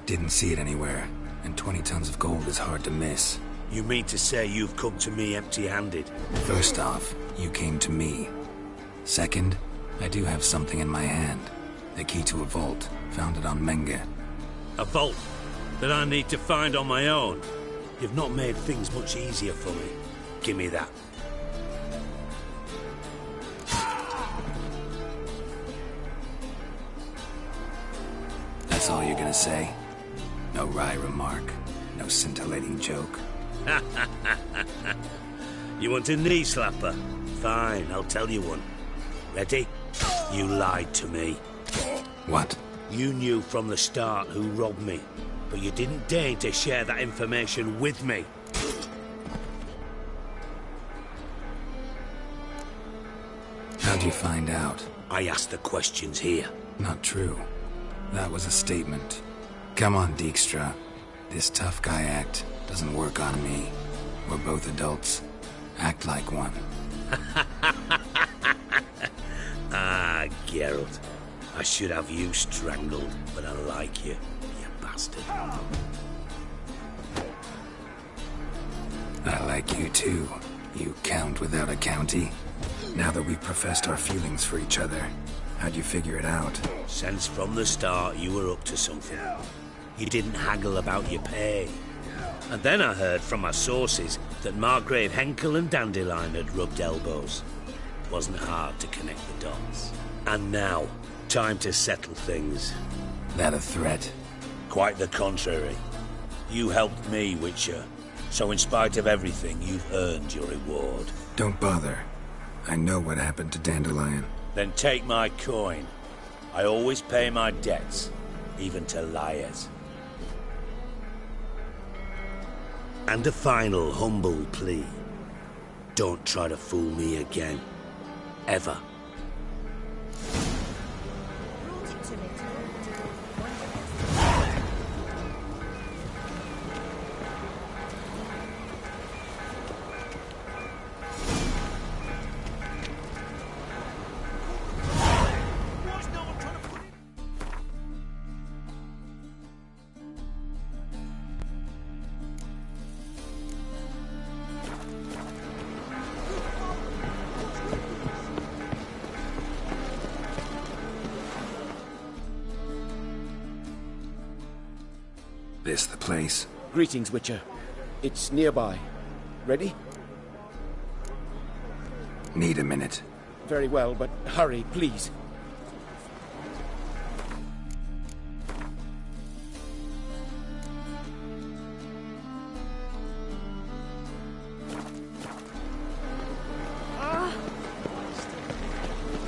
Didn't see it anywhere, and 20 tons of gold is hard to miss. You mean to say you've come to me empty-handed? First off, you came to me. Second, I do have something in my hand. The key to a vault, found it on Menge. A vault that I need to find on my own. You've not made things much easier for me. Give me that. That's all you're gonna say? No wry remark, no scintillating joke. You want a knee slapper? Fine, I'll tell you one. Ready? You lied to me. What? You knew from the start who robbed me, but you didn't deign to share that information with me. How'd you find out? I asked the questions here. Not true. That was a statement. Come on, Dijkstra. This tough guy act doesn't work on me. We're both adults. Act like one. Ah, Geralt. I should have you strangled, but I like you, you bastard. I like you too, you count without a county. Now that we've professed our feelings for each other, how'd you figure it out? Since from the start you were up to something. You didn't haggle about your pay. And then I heard from my sources that Margrave Henkel and Dandelion had rubbed elbows. Wasn't hard to connect the dots. And now, time to settle things. That a threat? Quite the contrary. You helped me, Witcher. So in spite of everything, you've earned your reward. Don't bother. I know what happened to Dandelion. Then take my coin. I always pay my debts, even to liars. And a final humble plea. Don't try to fool me again. Ever. This the place? Greetings, Witcher. It's nearby. Ready? Need a minute. Very well, but hurry, please.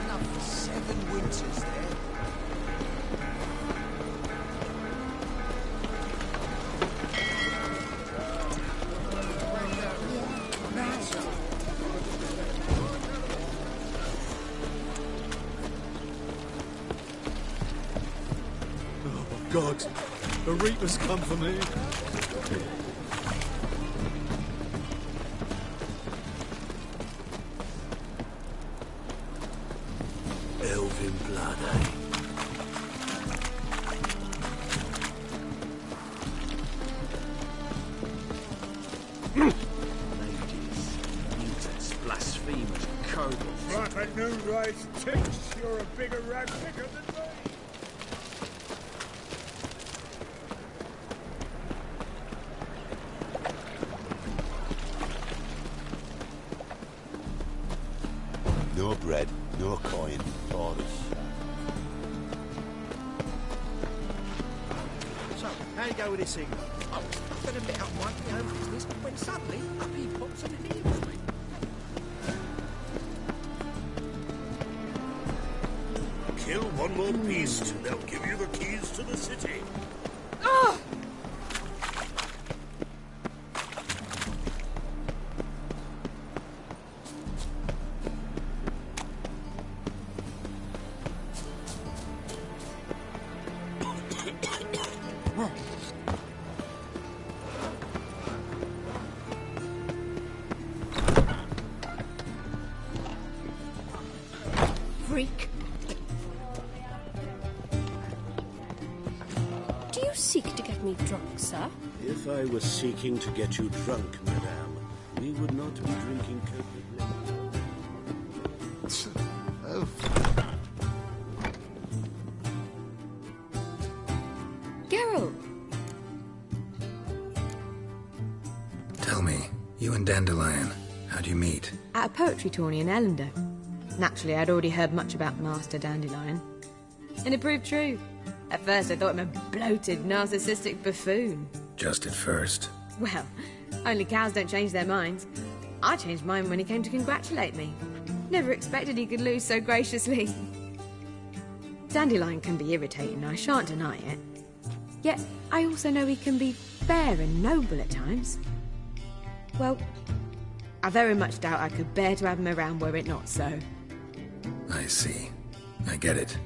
Enough for 7 winters there. God, the Reapers come for me. Elven blood, eh? Ladies, mutants, blasphemers, kobolds. Right at noon, rise ticks. You're a bigger rat picker than me. No bread, no coin, orders. So, how you go with this thing? I've been a bit up my own business when suddenly up he pops and it heals me. Kill one more beast, and they'll give you the keys to the city. Oh! Freak. Do you seek to get me drunk, sir? If I was seeking to get you drunk, madame, we would not be drinking Coca-Cola. Oh. Geralt! Tell me, you and Dandelion, how'd you meet? At a poetry tourney in Ellender. Naturally, I'd already heard much about Master Dandelion. And it proved true. At first, I thought him a bloated, narcissistic buffoon. Just at first. Well, only cows don't change their minds. I changed mine when he came to congratulate me. Never expected he could lose so graciously. Dandelion can be irritating, I shan't deny it. Yet, I also know he can be fair and noble at times. Well, I very much doubt I could bear to have him around were it not so. I see. I get it.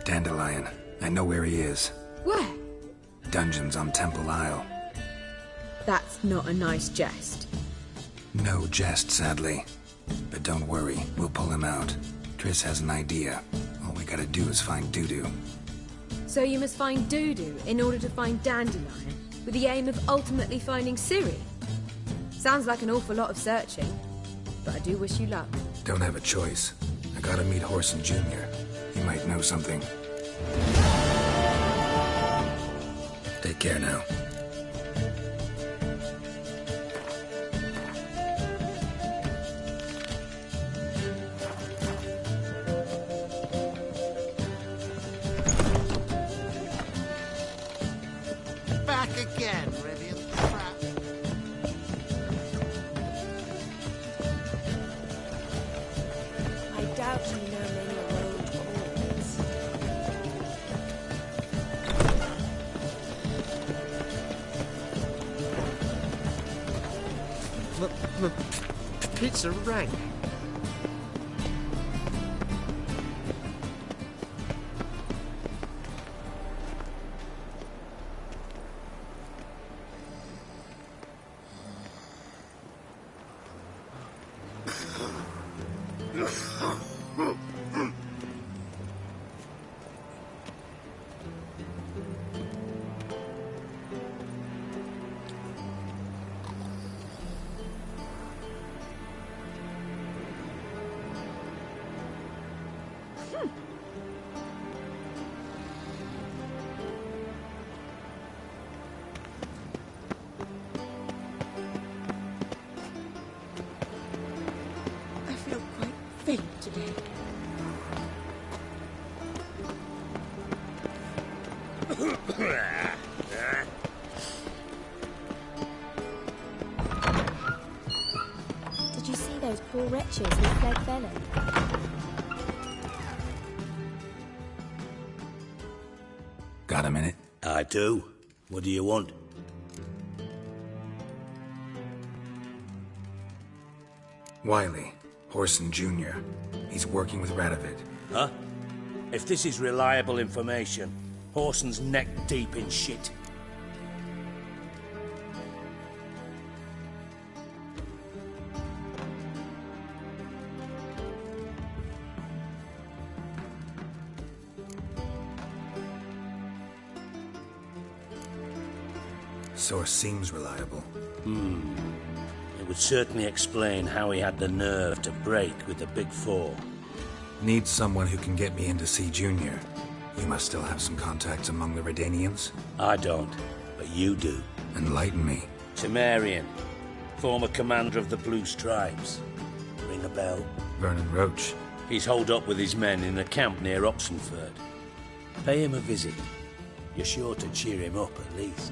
Dandelion. I know where he is. Where? Dungeons on Temple Isle. That's not a nice jest. No jest, sadly. But don't worry, we'll pull him out. Triss has an idea. All we gotta do is find Dudu. So you must find Dudu in order to find Dandelion, with the aim of ultimately finding Ciri? Sounds like an awful lot of searching, but I do wish you luck. Don't have a choice. I gotta meet Horson Jr. He might know something. Take care now. Back again, Rivian Trap. I doubt you know many road calls. Pizza rang. I feel quite faint today. Did you see those poor wretches who fled Velen? Got a minute? I do. What do you want? Wiley, Horson Jr. He's working with Radovid. Huh? If this is reliable information, Horson's neck deep in shit. Source seems reliable. It would certainly explain how he had the nerve to break with the Big Four. Need someone who can get me in to see Junior. You must still have some contacts among the Redanians? I don't, but you do. Enlighten me. Temerian, former commander of the Blue Stripes. Ring a bell? Vernon Roach. He's holed up with his men in a camp near Oxenford. Pay him a visit. You're sure to cheer him up, at least.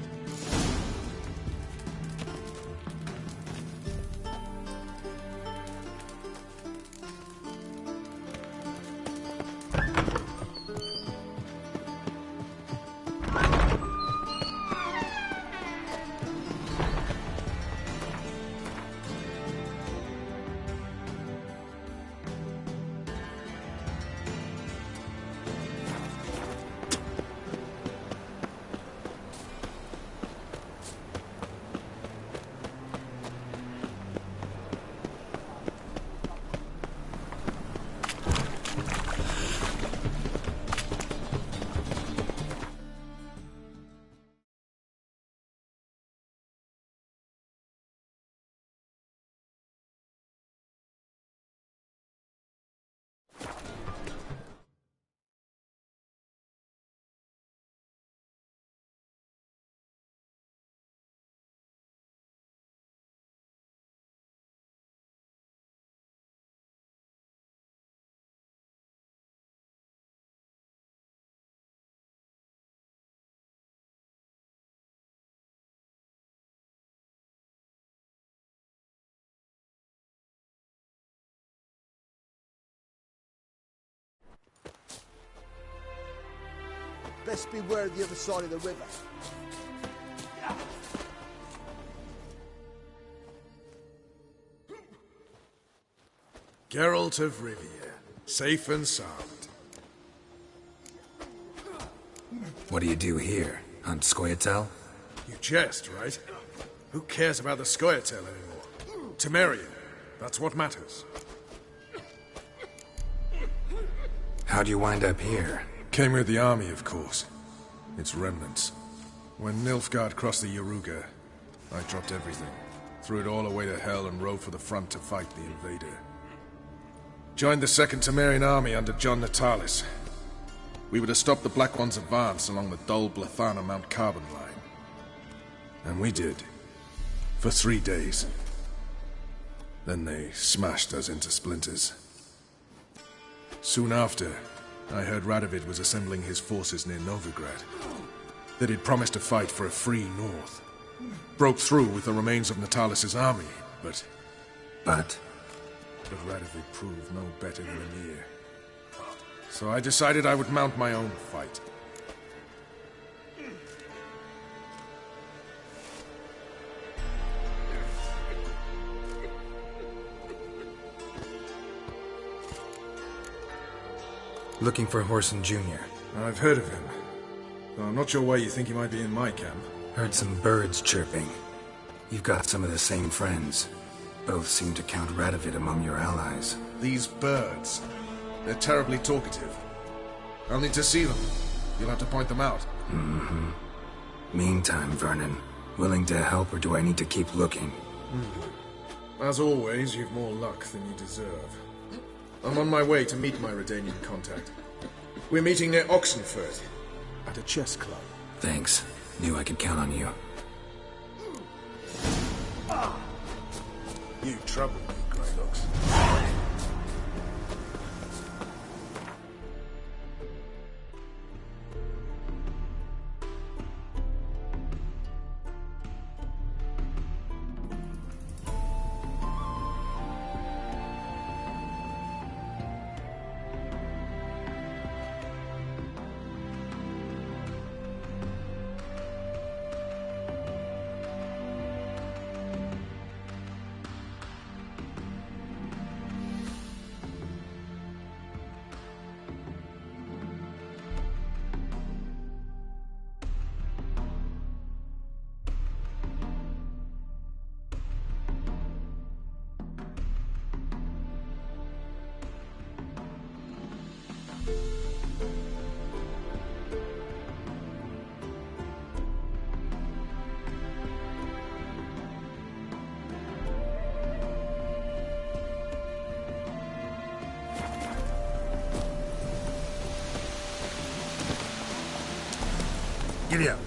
Best beware the other side of the river. Geralt of Rivia, safe and sound. What do you do here? Hunt Scoia'tael? You jest, right? Who cares about the Scoia'tael anymore? Temerian. That's what matters. How'd you wind up here? Came with the army, of course. Its remnants. When Nilfgaard crossed the Yaruga, I dropped everything. Threw it all away to hell and rode for the front to fight the invader. Joined the Second Temerian army under John Natalis. We were to stop the Black One's advance along the Dol Blathana Mount Carbon line. And we did. For 3 days. Then they smashed us into splinters. Soon after, I heard Radovid was assembling his forces near Novigrad. That he'd promised to fight for a free North. Broke through with the remains of Natalis' army, but... But Radovid proved no better than Emir. So I decided I would mount my own fight. Looking for Whoreson Jr. I've heard of him. Though I'm not sure why you think he might be in my camp. Heard some birds chirping. You've got some of the same friends. Both seem to count Radovid among your allies. These birds. They're terribly talkative. I'll need to see them. You'll have to point them out. Mm-hmm. Meantime, Vernon, willing to help or do I need to keep looking? As always, you've more luck than you deserve. I'm on my way to meet my Redanian contact. We're meeting near Oxenford, at a chess club. Thanks. Knew I could count on you. You trouble me, Greylocks. Giddy up.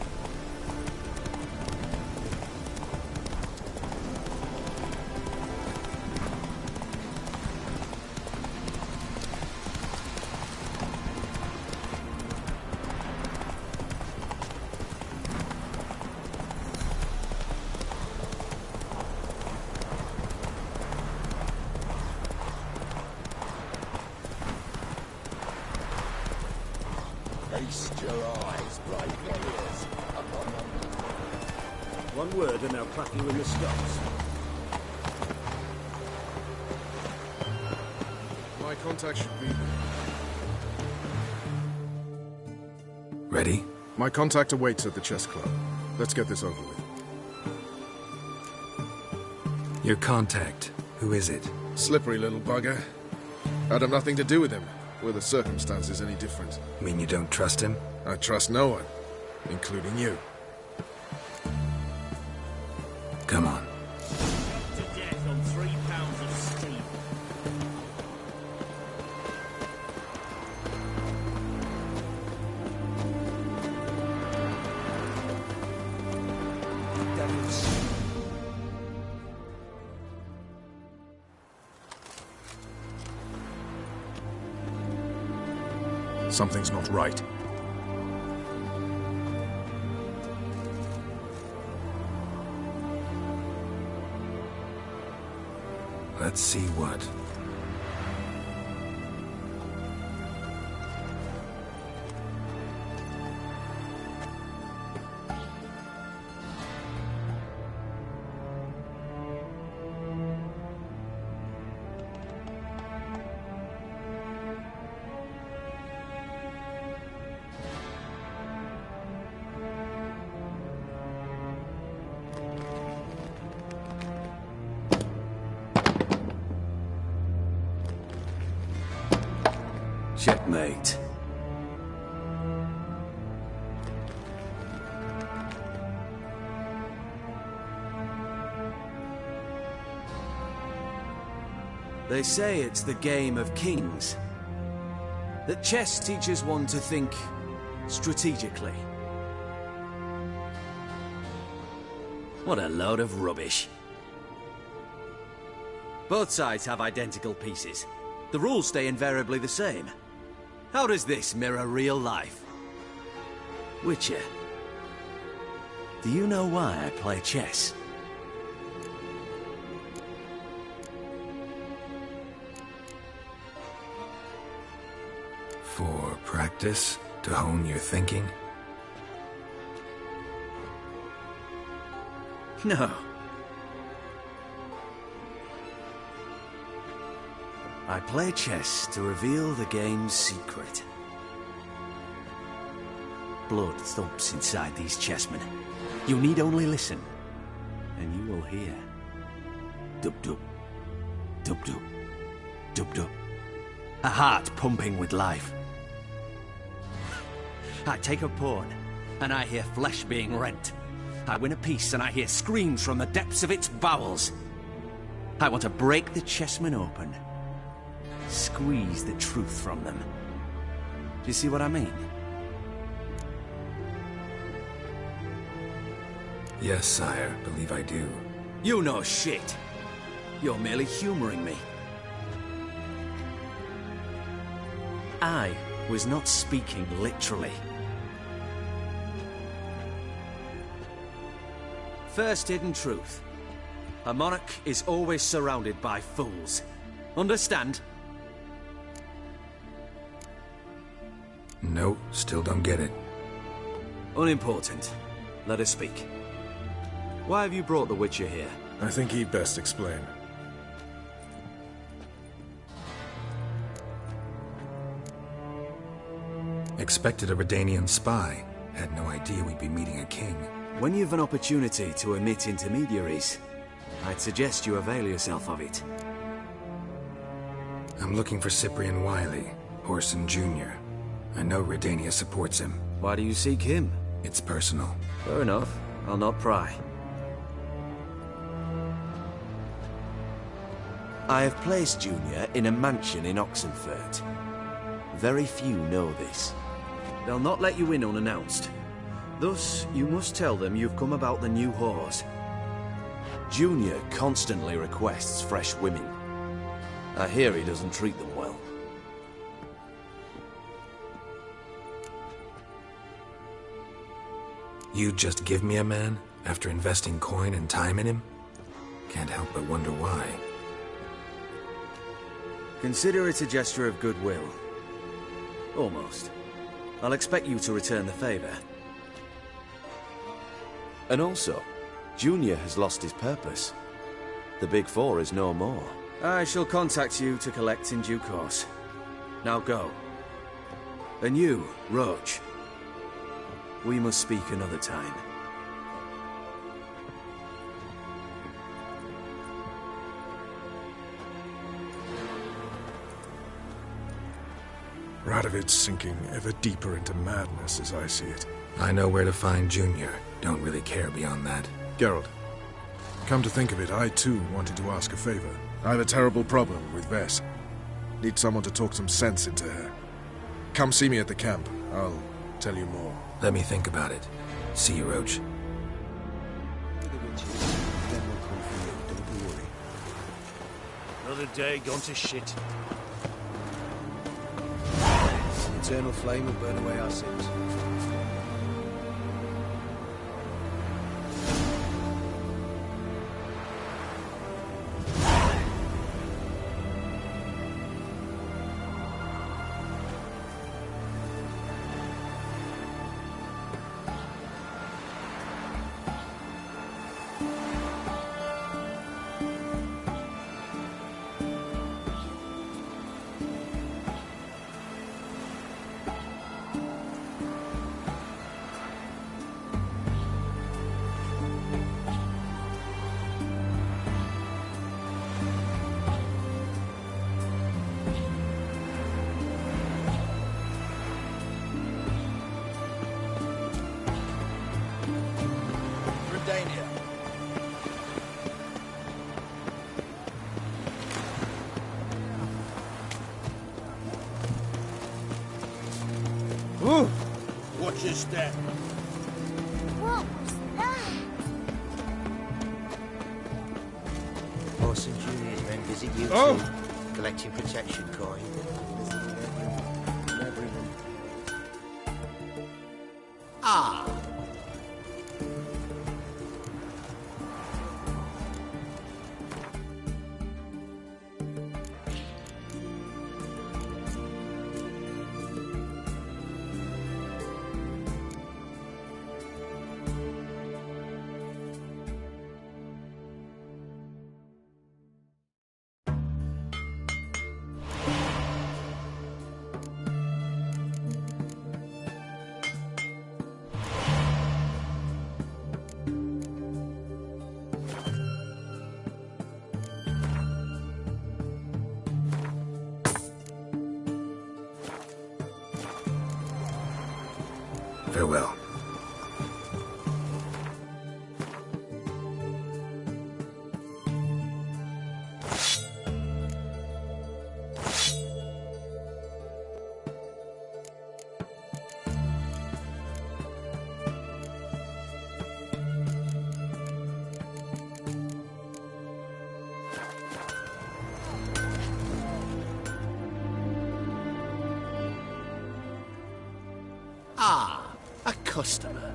Feast your eyes, brave warriors. One word and I'll clap you in the stocks. My contact should be... Ready? My contact awaits at the chess club. Let's get this over with. Your contact. Who is it? Slippery little bugger. I'd have nothing to do with him. Were the circumstances any different? Mean you don't trust him? I trust no one, including you. Come on. To death on 3 pounds of steam. Something's not right. Let's see what. Checkmate. They say it's the game of kings. That chess teaches one to think strategically. What a load of rubbish. Both sides have identical pieces. The rules stay invariably the same. How does this mirror real life? Witcher, do you know why I play chess? For practice? To hone your thinking? No. I play chess to reveal the game's secret. Blood thumps inside these chessmen. You need only listen, and you will hear. Dub-dub. Dub-dub. Dub-dub. A heart pumping with life. I take a pawn, and I hear flesh being rent. I win a piece, and I hear screams from the depths of its bowels. I want to break the chessmen open. Squeeze the truth from them. Do you see what I mean? Yes, sire. Believe I do. You know shit. You're merely humoring me. I was not speaking literally. First hidden truth. A monarch is always surrounded by fools. Understand? No, still don't get it. Unimportant. Let us speak. Why have you brought the Witcher here? I think he'd best explain. Expected a Redanian spy. Had no idea we'd be meeting a king. When you've an opportunity to omit intermediaries, I'd suggest you avail yourself of it. I'm looking for Cyprian Wiley, Orson Jr. I know Redania supports him. Why do you seek him? It's personal. Fair enough. I'll not pry. I have placed Junior in a mansion in Oxenfurt. Very few know this. They'll not let you in unannounced. Thus, you must tell them you've come about the new whores. Junior constantly requests fresh women. I hear he doesn't treat them well. You just give me a man, after investing coin and time in him? Can't help but wonder why. Consider it a gesture of goodwill. Almost. I'll expect you to return the favor. And also, Junior has lost his purpose. The Big Four is no more. I shall contact you to collect in due course. Now go. And you, Roach. We must speak another time. Radovid's sinking ever deeper into madness as I see it. I know where to find Junior. Don't really care beyond that. Geralt, come to think of it, I too wanted to ask a favor. I have a terrible problem with Vess. Need someone to talk some sense into her. Come see me at the camp. I'll tell you more. Let me think about it. See you, Roach. Another day gone to shit. The eternal flame will burn away our sins. Ooh. Watch your step. What was that? Orson Jr.'s men visit you Oh. too, collecting protection coin. Ah! Farewell. Ah! A customer.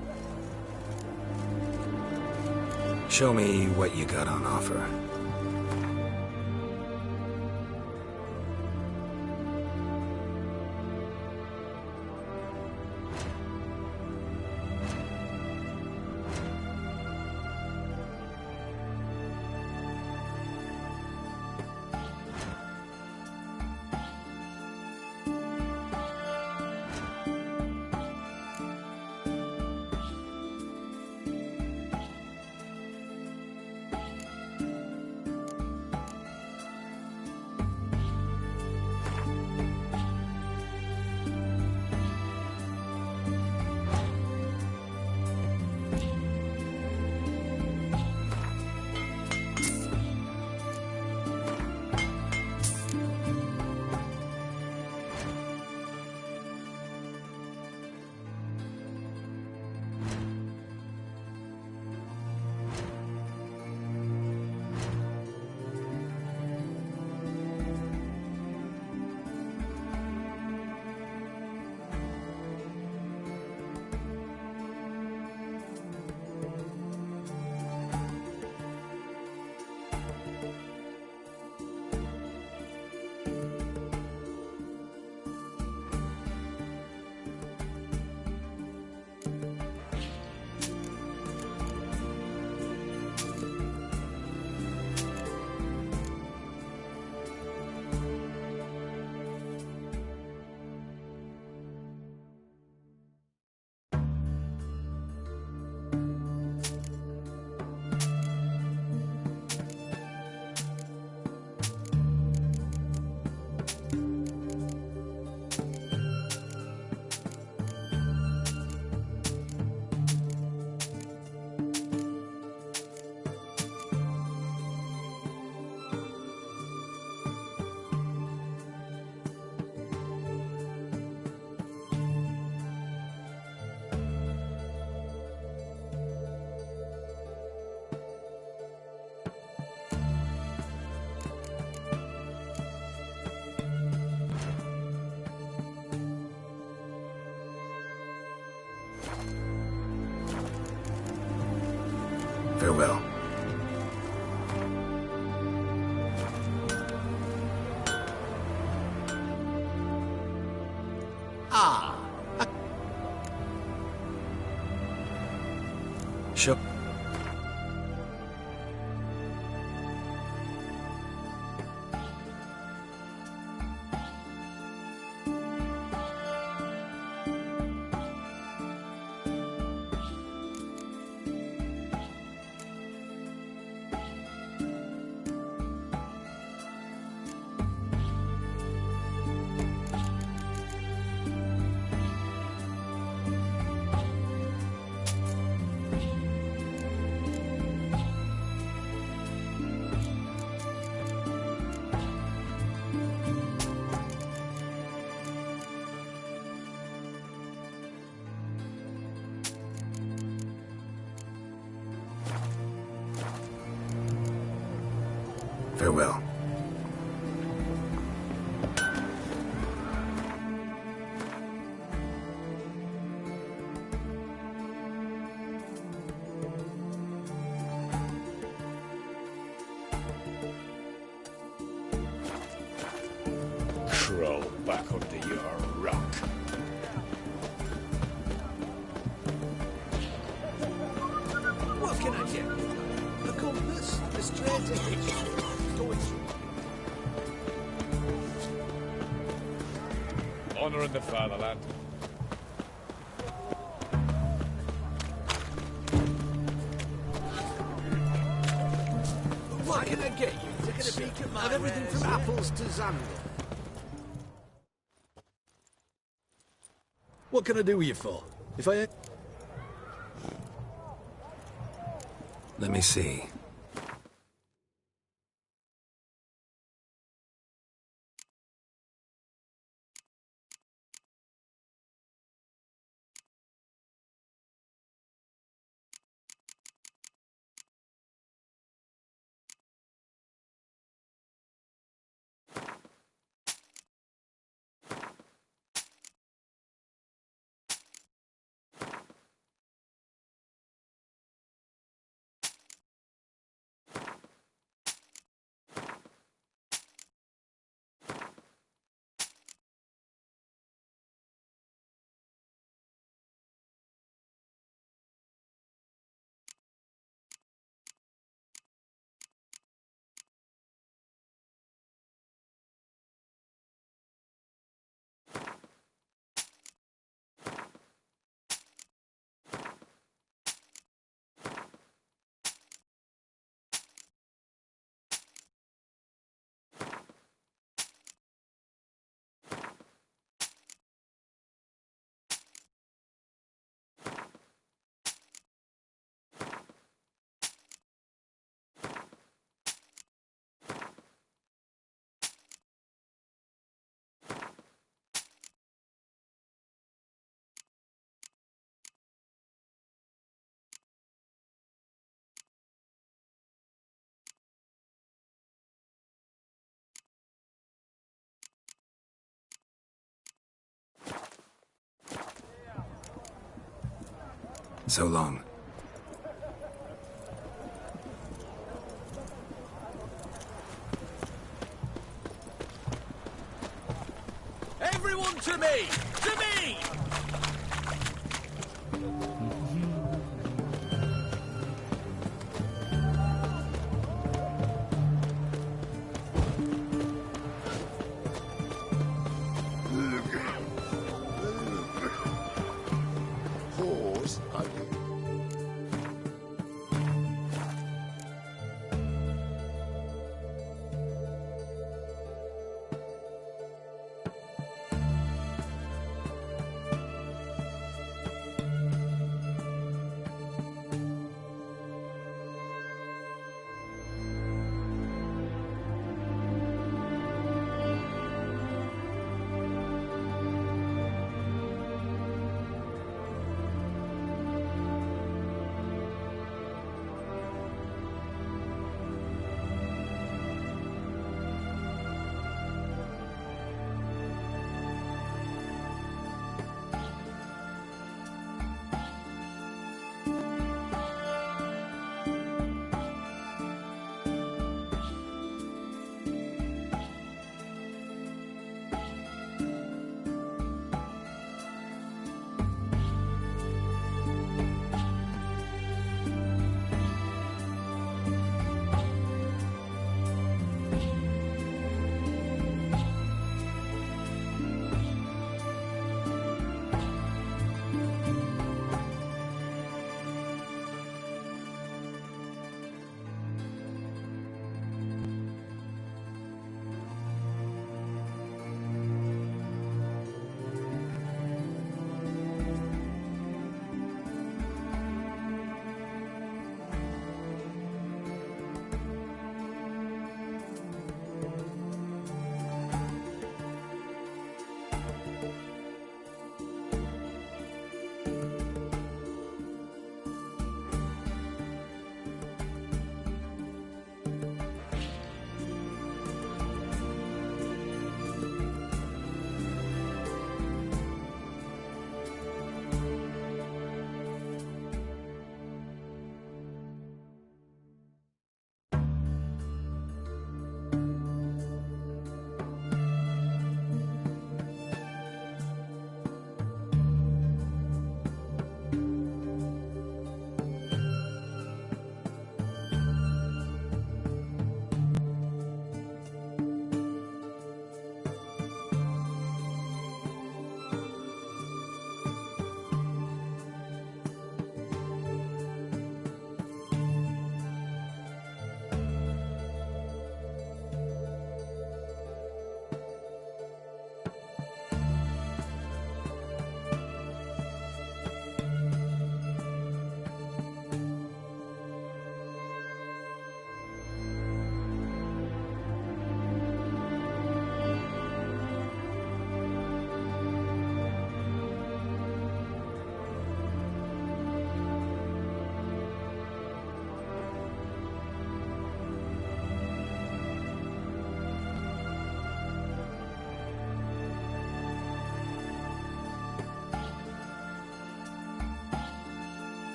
Show me what you got on offer. Farewell. Ah! Show. Farewell. Crawl back under your rock. What can I get? A compass? A straight edge? Going Honouring the fatherland. What can I get you? Taking a peek at my everything from apples to Xander. What can I do with you for? If I... Let me see. So long. Everyone to me! To me! Pause.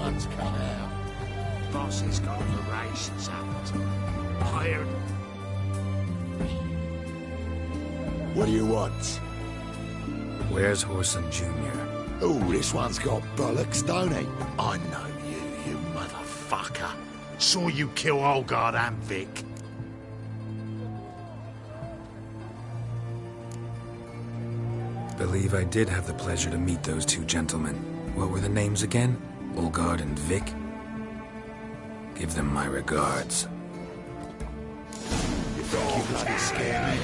Someone's come out. Boss has got operations happened. Hired. What do you want? Where's Horson Jr.? Oh, this one's got bollocks, don't he? I know you motherfucker. Saw you kill Olgard and Vic. Believe I did have the pleasure to meet those two gentlemen. What were the names again? Olgard and Vic? Give them my regards. You think you bloody scare me?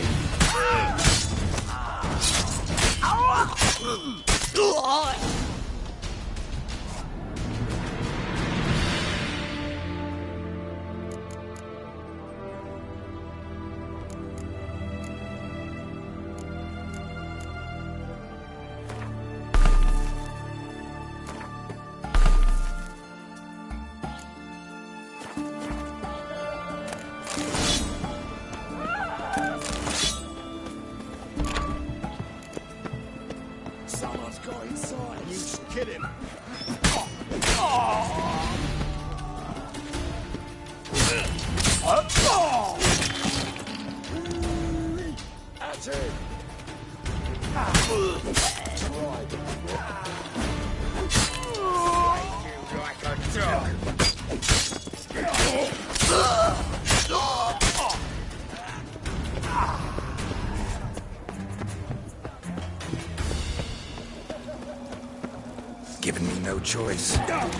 Someone's got inside. You should kill him. That's it. Like a dog. Giving me no choice. Now!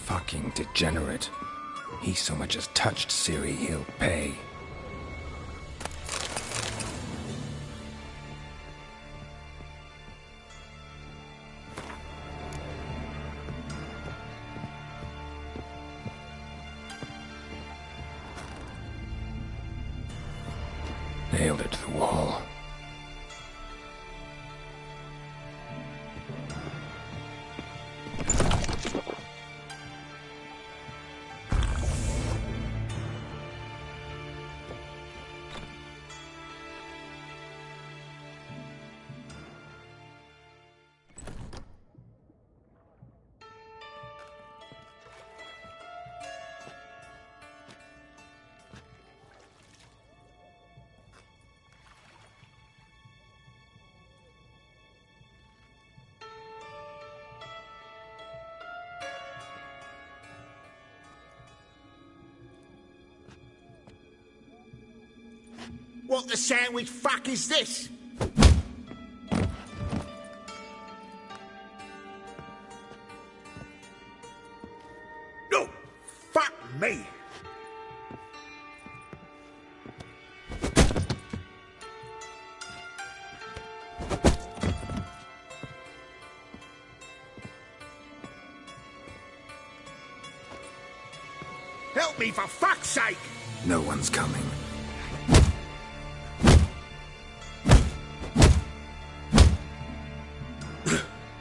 Fucking degenerate. He so much as touched Ciri, he'll pay. Nailed it to the wall. What the sandwich fuck is this? No! Fuck me! Help me for fuck's sake! No one's coming.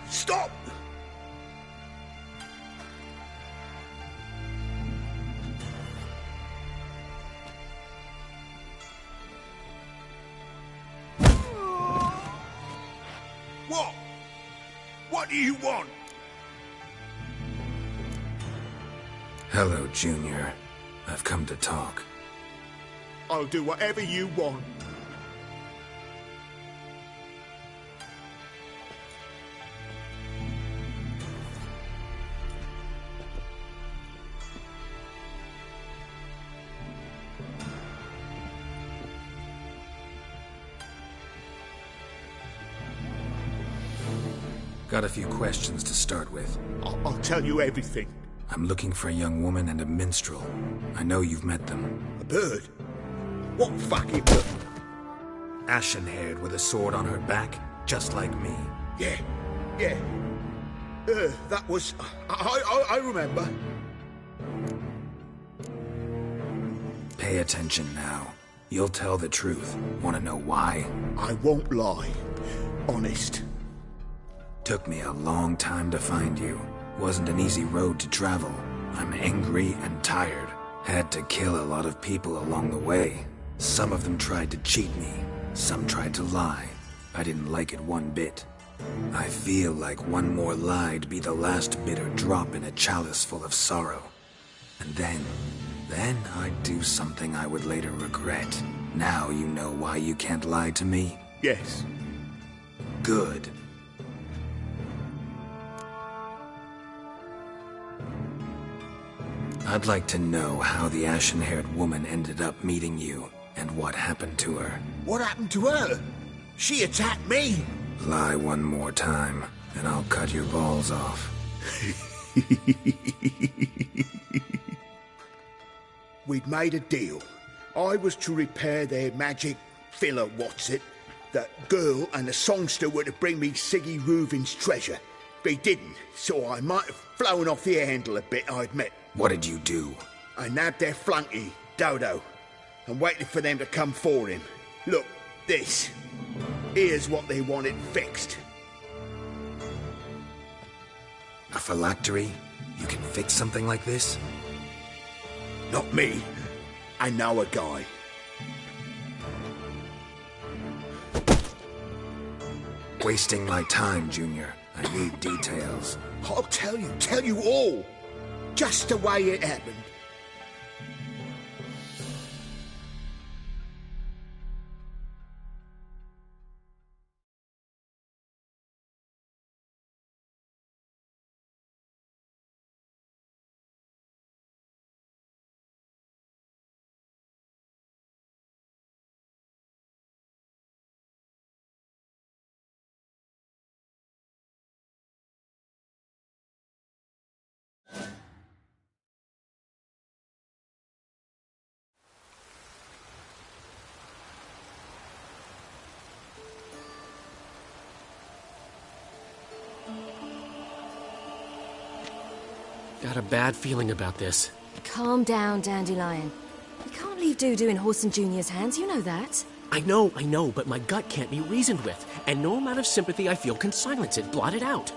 Stop! do you want? Hello, Junior. I've come to talk. I'll do whatever you want. Got a few questions to start with. I'll tell you everything. I'm looking for a young woman and a minstrel. I know you've met them. A bird? What fucking bird? Ashen-haired with a sword on her back, just like me. Yeah. That was... I remember. Pay attention now. You'll tell the truth. Want to know why? I won't lie. Honest. Took me a long time to find you. Wasn't an easy road to travel. I'm angry and tired. Had to kill a lot of people along the way. Some of them tried to cheat me. Some tried to lie. I didn't like it one bit. I feel like one more lie'd be the last bitter drop in a chalice full of sorrow. And then I'd do something I would later regret. Now you know why you can't lie to me? Yes. Good. I'd like to know how the ashen-haired woman ended up meeting you, and what happened to her. What happened to her? She attacked me! Lie one more time, and I'll cut your balls off. We'd made a deal. I was to repair their magic filler, That girl and the songster were to bring me Siggy Reuven's treasure. They didn't, so I might have flown off the handle a bit, I admit. What did you do? I nabbed their flunky, Dodo, and waited for them to come for him. Look, this. Here's what they wanted fixed. A phylactery? You can fix something like this? Not me. I know a guy. Wasting my time, Junior. I need details. I'll tell you all. Just the way it happened. Got a bad feeling about this. Calm down, Dandelion. You can't leave Dudu in Horson Jr.'s hands, you know that. I know, but my gut can't be reasoned with, and no amount of sympathy I feel can silence it, blot it out.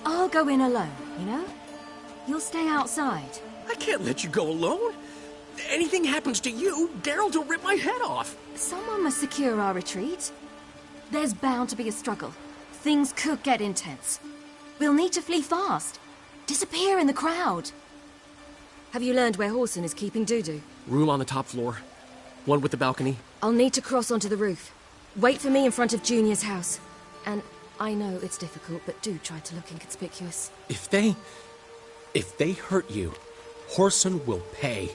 I'll go in alone, you know? You'll stay outside. I can't let you go alone. Anything happens to you, Geralt will rip my head off. Someone must secure our retreat. There's bound to be a struggle. Things could get intense. We'll need to flee fast. Disappear in the crowd. Have you learned where Horson is keeping Dudu? Room on the top floor. One with the balcony. I'll need to cross onto the roof. Wait for me in front of Junior's house. And I know it's difficult, but do try to look inconspicuous. If they hurt you, Horson will pay.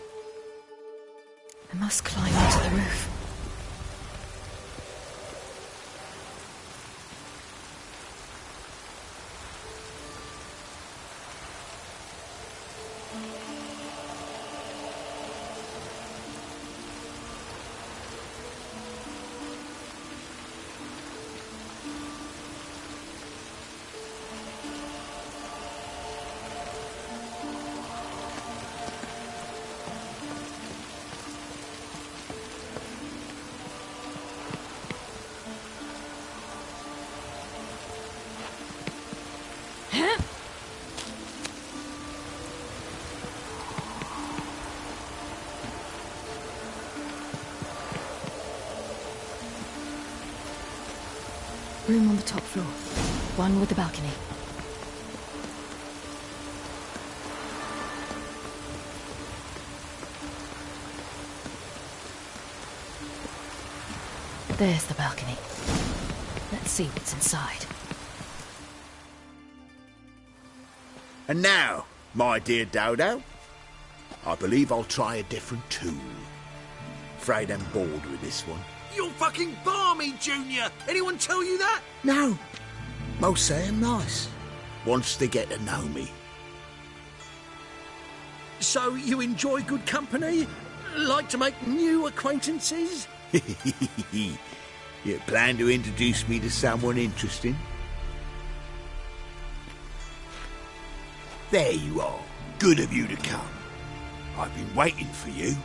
I must climb onto the roof. Room on the top floor. One with the balcony. There's the balcony. Let's see what's inside. And now, my dear Dodo, I believe I'll try a different tool. Afraid I'm bored with this one. You're fucking balmy, Junior! Anyone tell you that? No. Most say I'm nice. Once they get to know me. So you enjoy good company? Like to make new acquaintances? You plan to introduce me to someone interesting? There you are. Good of you to come. I've been waiting for you.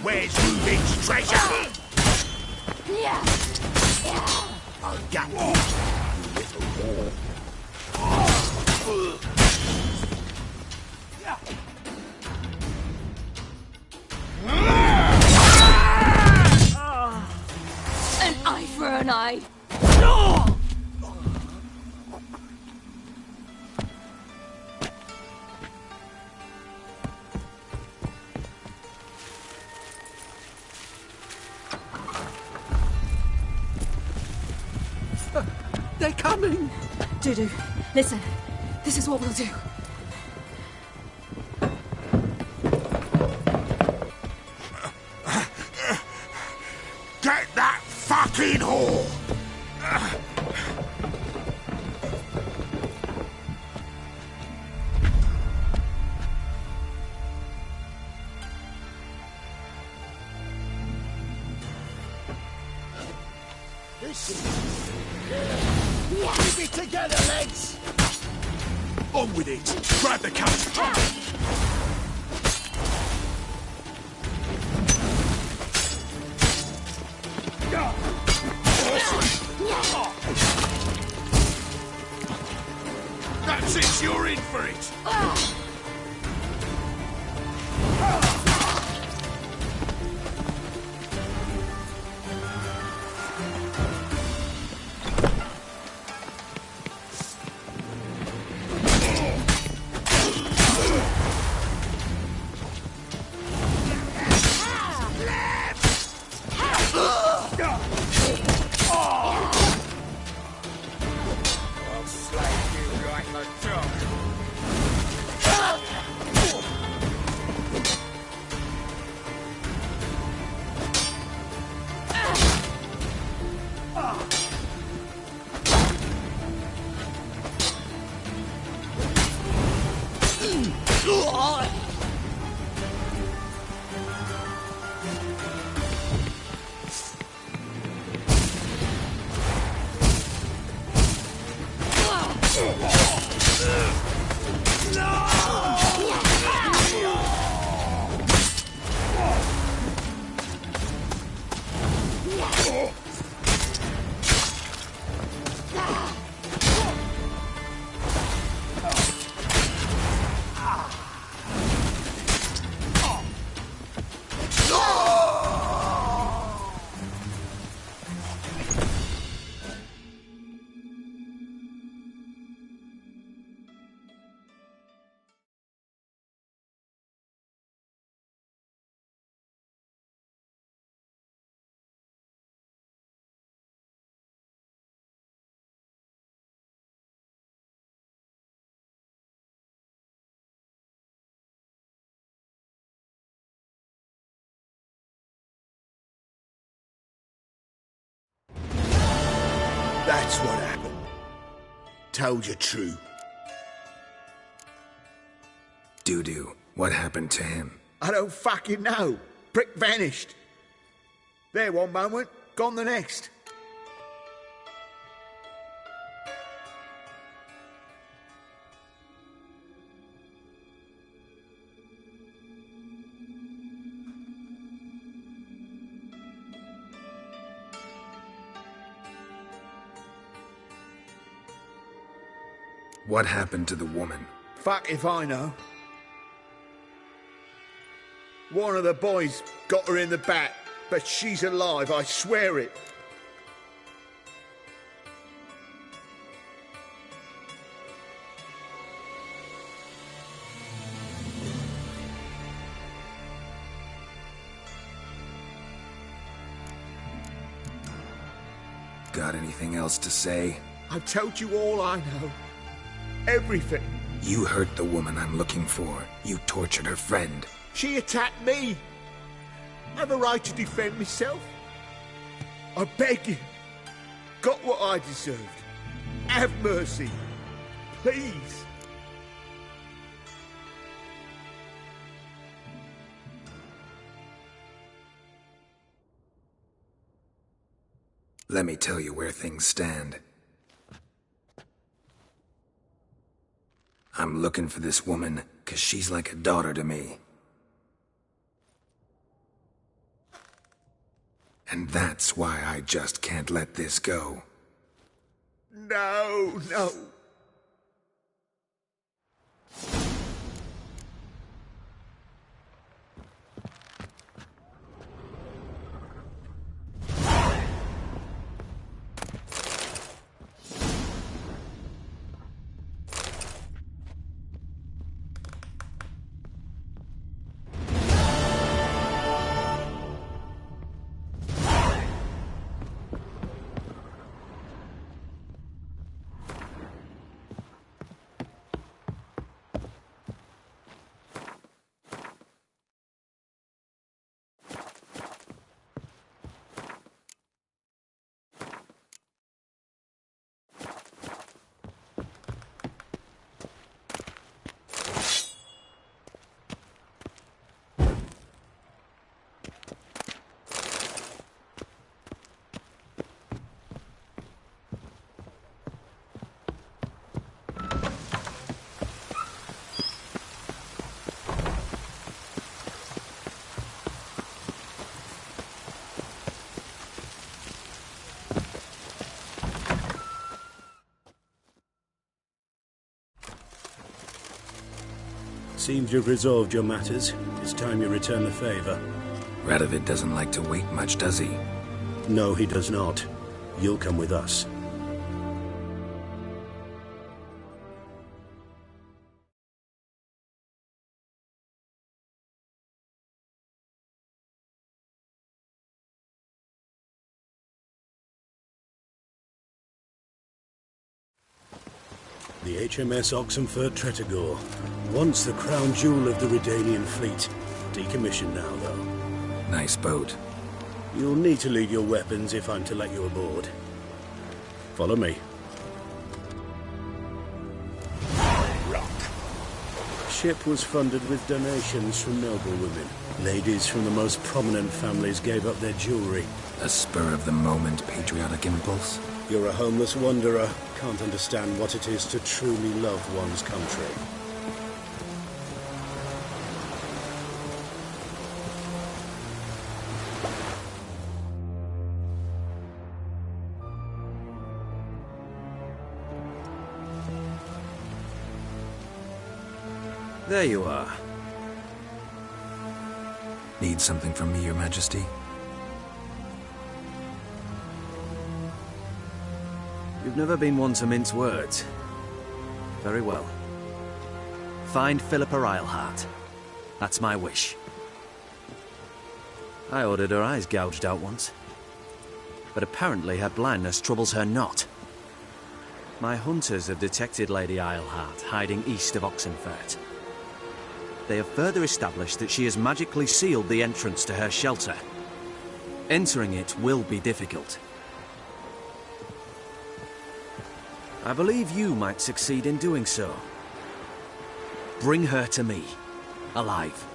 Where's Rubik's treasure? I'll get you, little whore. An eye for an eye. They're coming! Dudu, listen. This is what we'll do. Get that fucking whore! Keep it together, lads! On with it! Grab the cat! That's it, you're in for it! I'll slay you like a dog. That's what happened. Told you true. Dudu, what happened to him? I don't fucking know. Prick vanished. There one moment, gone the next. What happened to the woman? Fuck if I know. One of the boys got her in the back, but she's alive, I swear it. Got anything else to say? I've told you all I know. Everything. You hurt the woman I'm looking for. You tortured her friend. She attacked me. I have a right to defend myself. I beg you. Got what I deserved. Have mercy. Please. Let me tell you where things stand. I'm looking for this woman, 'cause she's like a daughter to me. And that's why I just can't let this go. No, no. Seems you've resolved your matters. It's time you return the favor. Radovid doesn't like to wait much, does he? No, he does not. You'll come with us. The HMS Oxenford Tretogor, once the crown jewel of the Redanian fleet. Decommissioned now, though. Nice boat. You'll need to leave your weapons if I'm to let you aboard. Follow me. Ship was funded with donations from noble women. Ladies from the most prominent families gave up their jewelry. A spur-of-the-moment patriotic impulse? You're a homeless wanderer. Can't understand what it is to truly love one's country. There you are. Need something from me, Your Majesty? You've never been one to mince words. Very well. Find Philippa Eilhart. That's my wish. I ordered her eyes gouged out once. But apparently her blindness troubles her not. My hunters have detected Lady Eilhart hiding east of Oxenfurt. They have further established that she has magically sealed the entrance to her shelter. Entering it will be difficult. I believe you might succeed in doing so. Bring her to me, alive.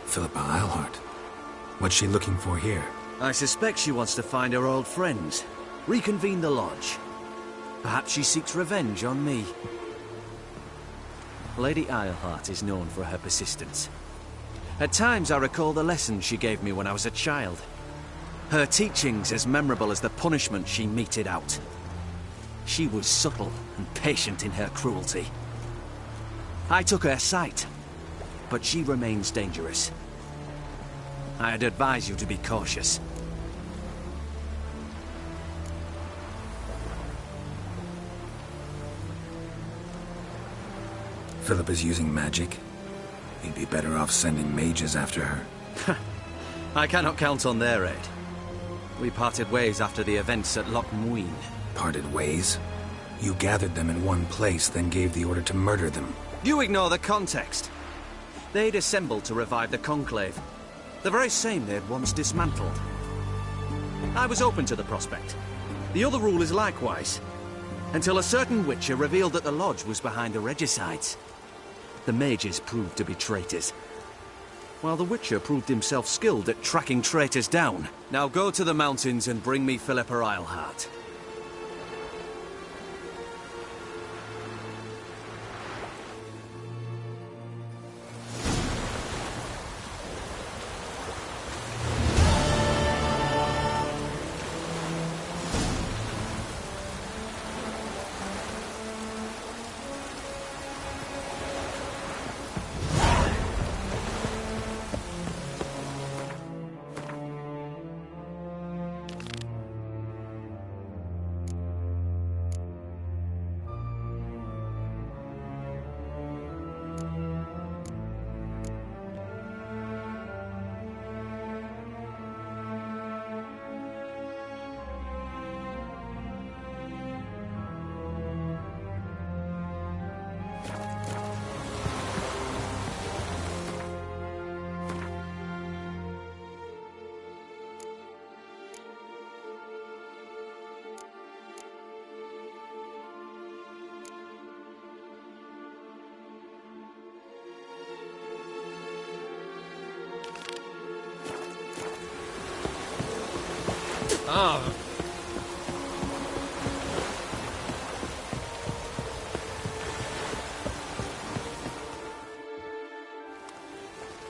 Philippa Eilhart. What's she looking for here? I suspect she wants to find her old friends, reconvene the lodge. Perhaps she seeks revenge on me. Lady Eilhart is known for her persistence. At times I recall the lessons she gave me when I was a child. Her teachings as memorable as the punishment she meted out. She was subtle and patient in her cruelty. I took her sight, but she remains dangerous. I'd advise you to be cautious. Philip is using magic. He'd be better off sending mages after her. I cannot count on their aid. We parted ways after the events at Loch Muin. Parted ways? You gathered them in one place, then gave the order to murder them. You ignore the context. They'd assembled to revive the Conclave. The very same they'd once dismantled. I was open to the prospect. The other rule is likewise. Until a certain Witcher revealed that the Lodge was behind the regicides. The mages proved to be traitors, while the Witcher proved himself skilled at tracking traitors down. Now go to the mountains and bring me Philippa Eilhart.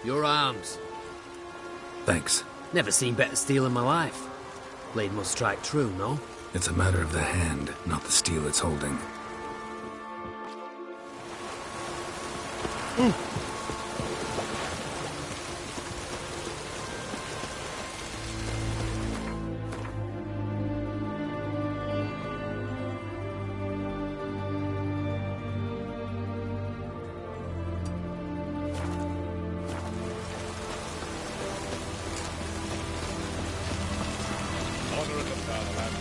Your arms. Thanks. Never seen better steel in my life. Blade must strike true, no? It's a matter of the hand, not the steel it's holding. Honor of the fatherland.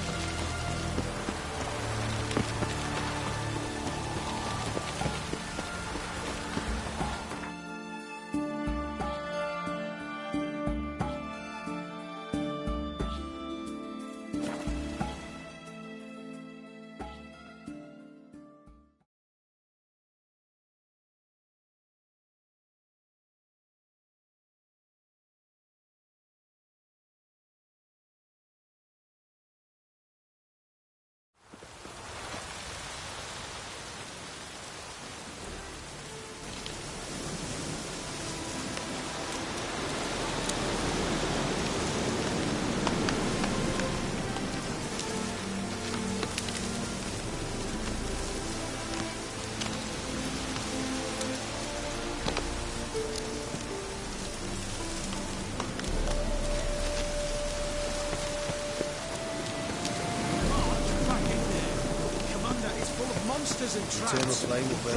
Monsters and traps. Eternal flame will burn.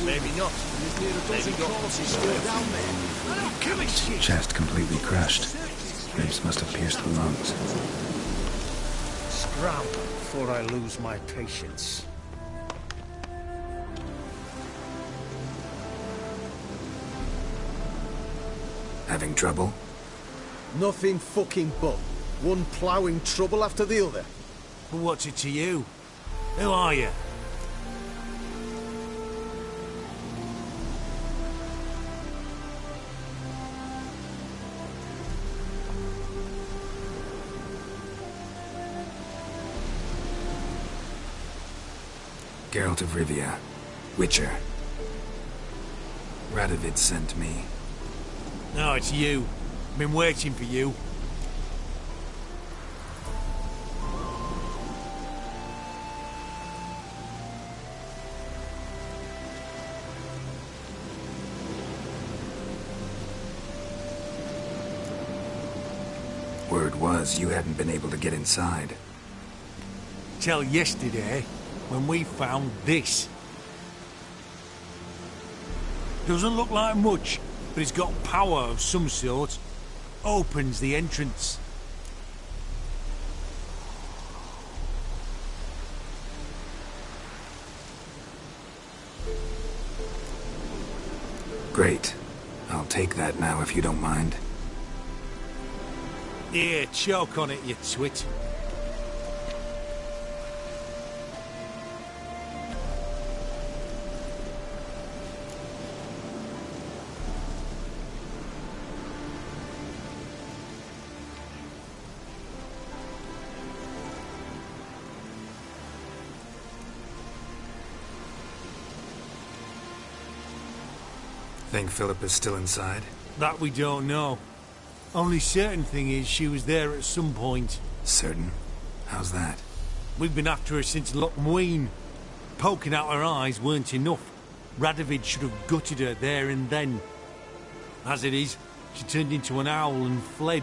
Maybe not. Maybe corpses still down there. Chest completely crushed. Ribs must have pierced the lungs. Scram before I lose my patience. Having trouble? Nothing fucking but. One ploughing trouble after the other. But what's it to you? Who are you? Geralt of Rivia, Witcher. Radovid sent me. No, it's you. I've been waiting for you. it was, you hadn't been able to get inside. Till yesterday, when we found this. Doesn't look like much, but it's got power of some sort. Opens the entrance. Great. I'll take that now if you don't mind. Here, choke on it, you twit. Think Philip is still inside? That we don't know. Only certain thing is she was there at some point. Certain? How's that? We've been after her since Lochmuin. Poking out her eyes weren't enough. Radovid should have gutted her there and then. As it is, she turned into an owl and fled.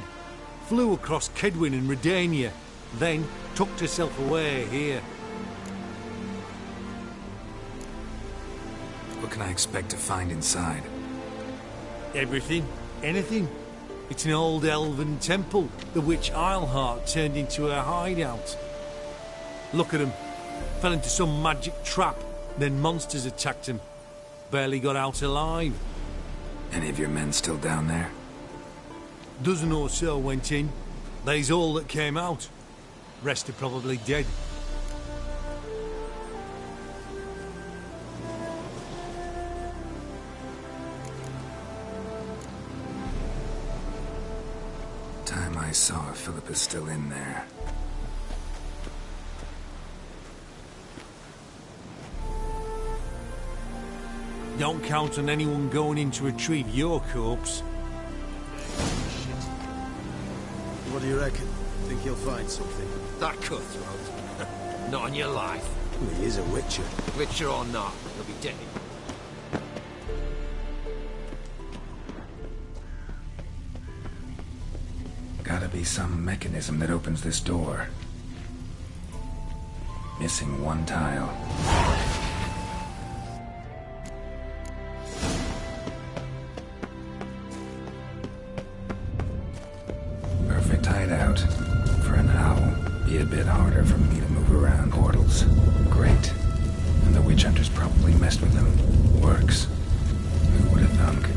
Flew across Kedwin and Redania, then tucked herself away here. What can I expect to find inside? Everything. Anything. It's an old elven temple, the witch Eilhart turned into her hideout. Look at him. Fell into some magic trap, then monsters attacked him. Barely got out alive. Any of your men still down there? Dozen or so went in. They's all that came out. Rest are probably dead. Time I saw Philip is still in there. Don't count on anyone going in to retrieve your corpse. What do you reckon? Think he'll find something? That cutthroat. Not on your life. Well, he is a witcher. Witcher or not, he'll be dead. Gotta be some mechanism that opens this door. Missing one tile. Perfect hideout. For an owl. Be a bit harder for me to move around portals. Great. And the witch hunters probably messed with them. Works. Who would have thunk?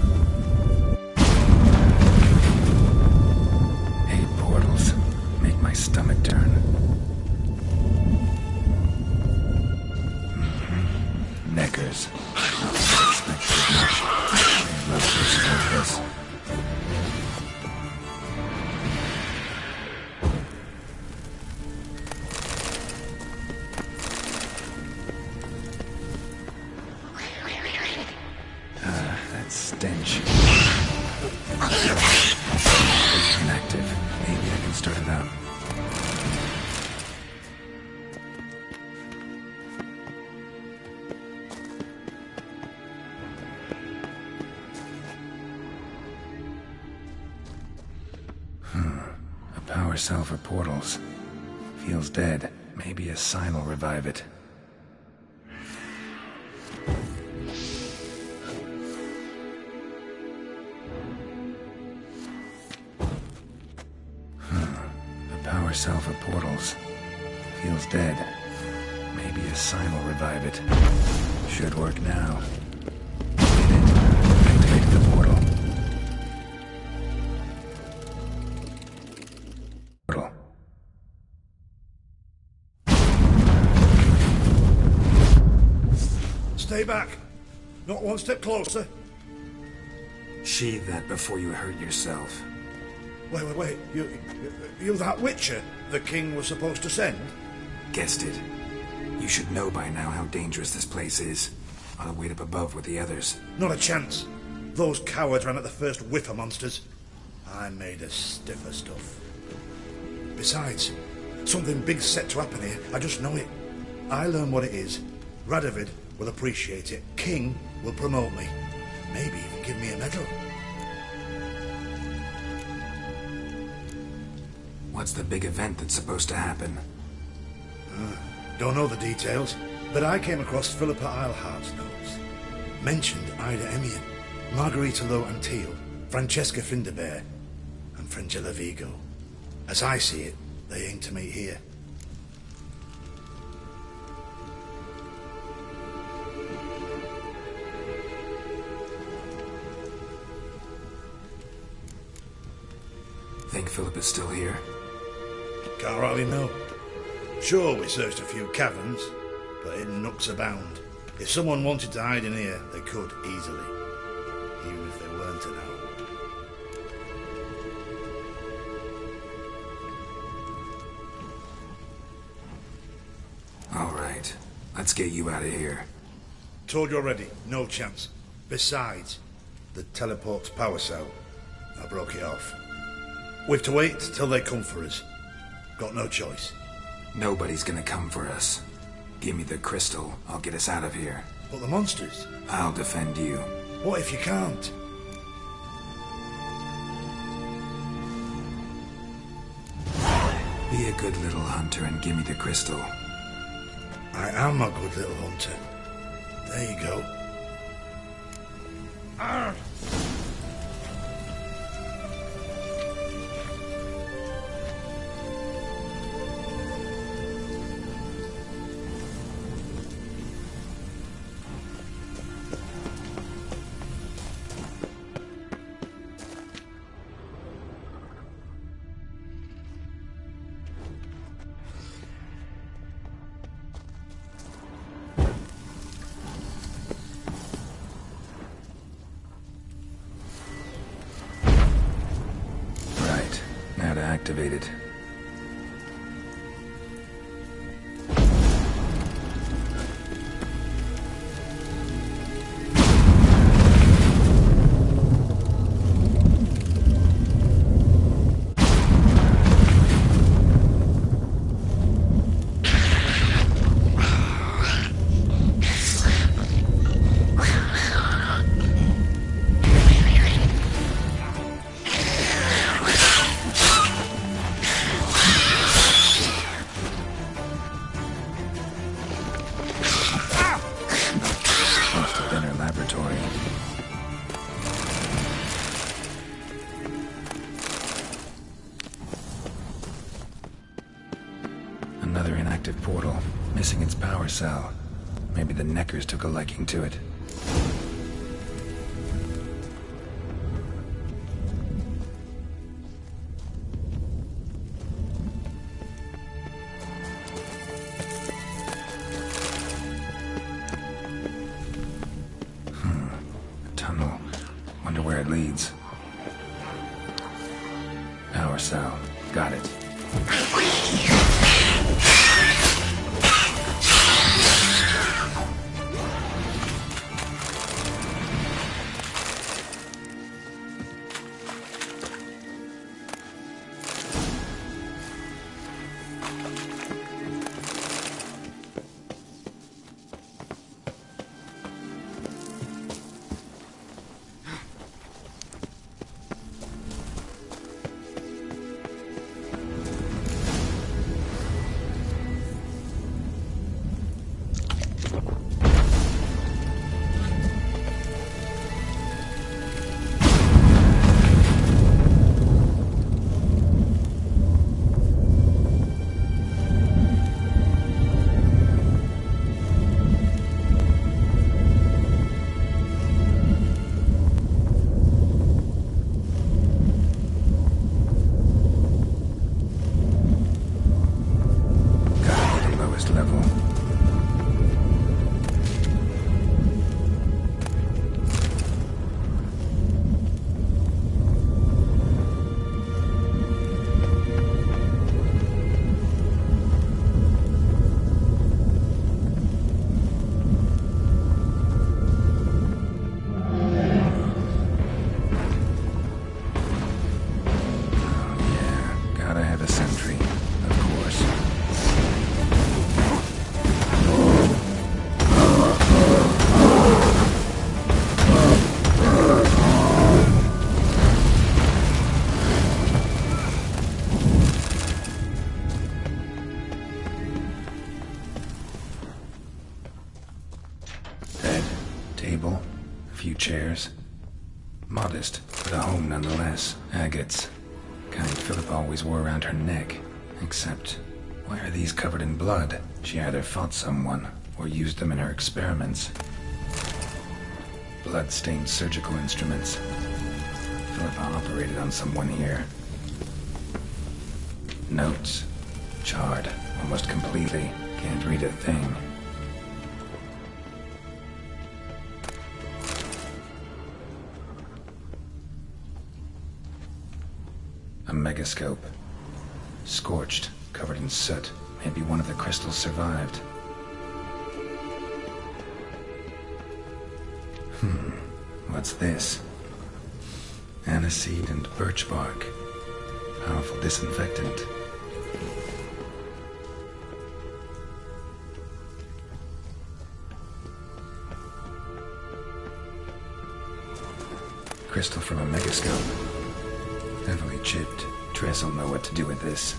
Make my stomach turn. Neckers. Not expected much. They love places like this. That stench. It's inactive. Maybe I can start it up. A power cell for portals. Feels dead. Maybe a sign will revive it. Power cell for portals. Feels dead. Maybe a sign will revive it. Should work now. Did it. Activated the portal. Stay back. Not one step closer. Sheathe that before you hurt yourself. Wait. You that witcher the king was supposed to send? Guessed it. You should know by now how dangerous this place is. I'll wait up above with the others. Not a chance. Those cowards ran at the first whiff of monsters. I'm made of stiffer stuff. Besides, something big's set to happen here. I just know it. I learn what it is. Radovid will appreciate it. King will promote me. Maybe even give me a medal. What's the big event that's supposed to happen? Don't know the details, but I came across Philippa Eilhart's notes. Mentioned Ida Emian, Margarita Lo Antille, Francesca Finderbear, and Fringilla Vigo. As I see it, they aim to meet here. Think Philip is still here? Can't rightly know. Sure, we searched a few caverns, but hidden nooks abound. If someone wanted to hide in here, they could easily, even if they weren't an owl. All right, let's get you out of here. Told you already, no chance. Besides, the teleport's power cell. I broke it off. We've to wait till they come for us. Got no choice. Nobody's gonna come for us. Give me the crystal, I'll get us out of here. But the monsters? I'll defend you. What if you can't? Be a good little hunter and give me the crystal. I am a good little hunter. There you go. Arr! Activated. Another inactive portal, missing its power cell. Maybe the Neckers took a liking to it. A tunnel. Wonder where it leads. Power cell. Got it. table, a few chairs. Modest, but a home nonetheless. Agates. Kind Philip always wore around her neck. Except, why are these covered in blood? She either fought someone, or used them in her experiments. Blood-stained surgical instruments. Philippa operated on someone here. Notes. Charred, almost completely. Can't read a thing. A megascope. Scorched, covered in soot. Maybe one of the crystals survived. What's this? Aniseed and birch bark. Powerful disinfectant. Crystal from a megascope. Heavily chipped. Tress will know what to do with this.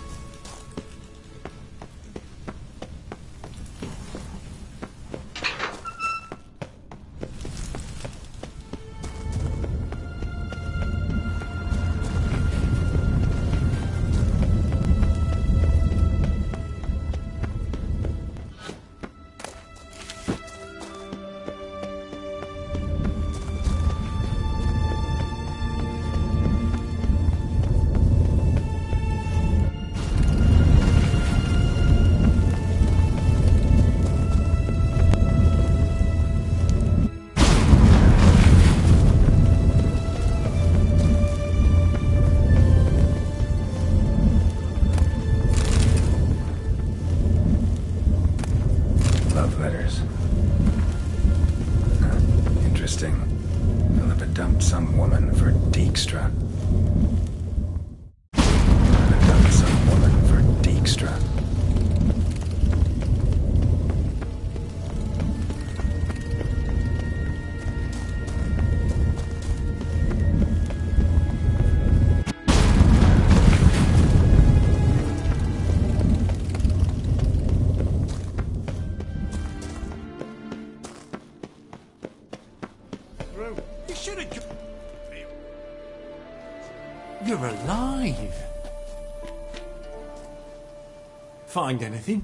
You're alive. Find anything?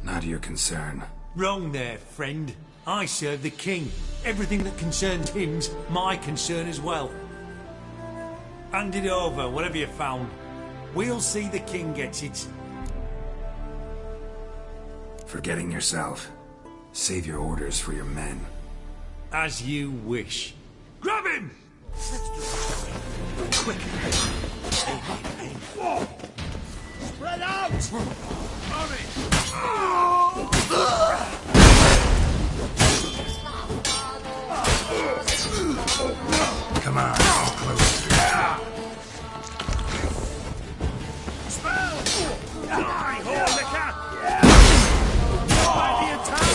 Not your concern. Wrong there, friend. I serve the king. Everything that concerns him's my concern as well. Hand it over, whatever you found. We'll see the king gets it. Forgetting yourself. Save your orders for your men. As you wish. Grab him! Quick! Spread out! Come on, closer. Spell! Die, Horlicker! By the attack!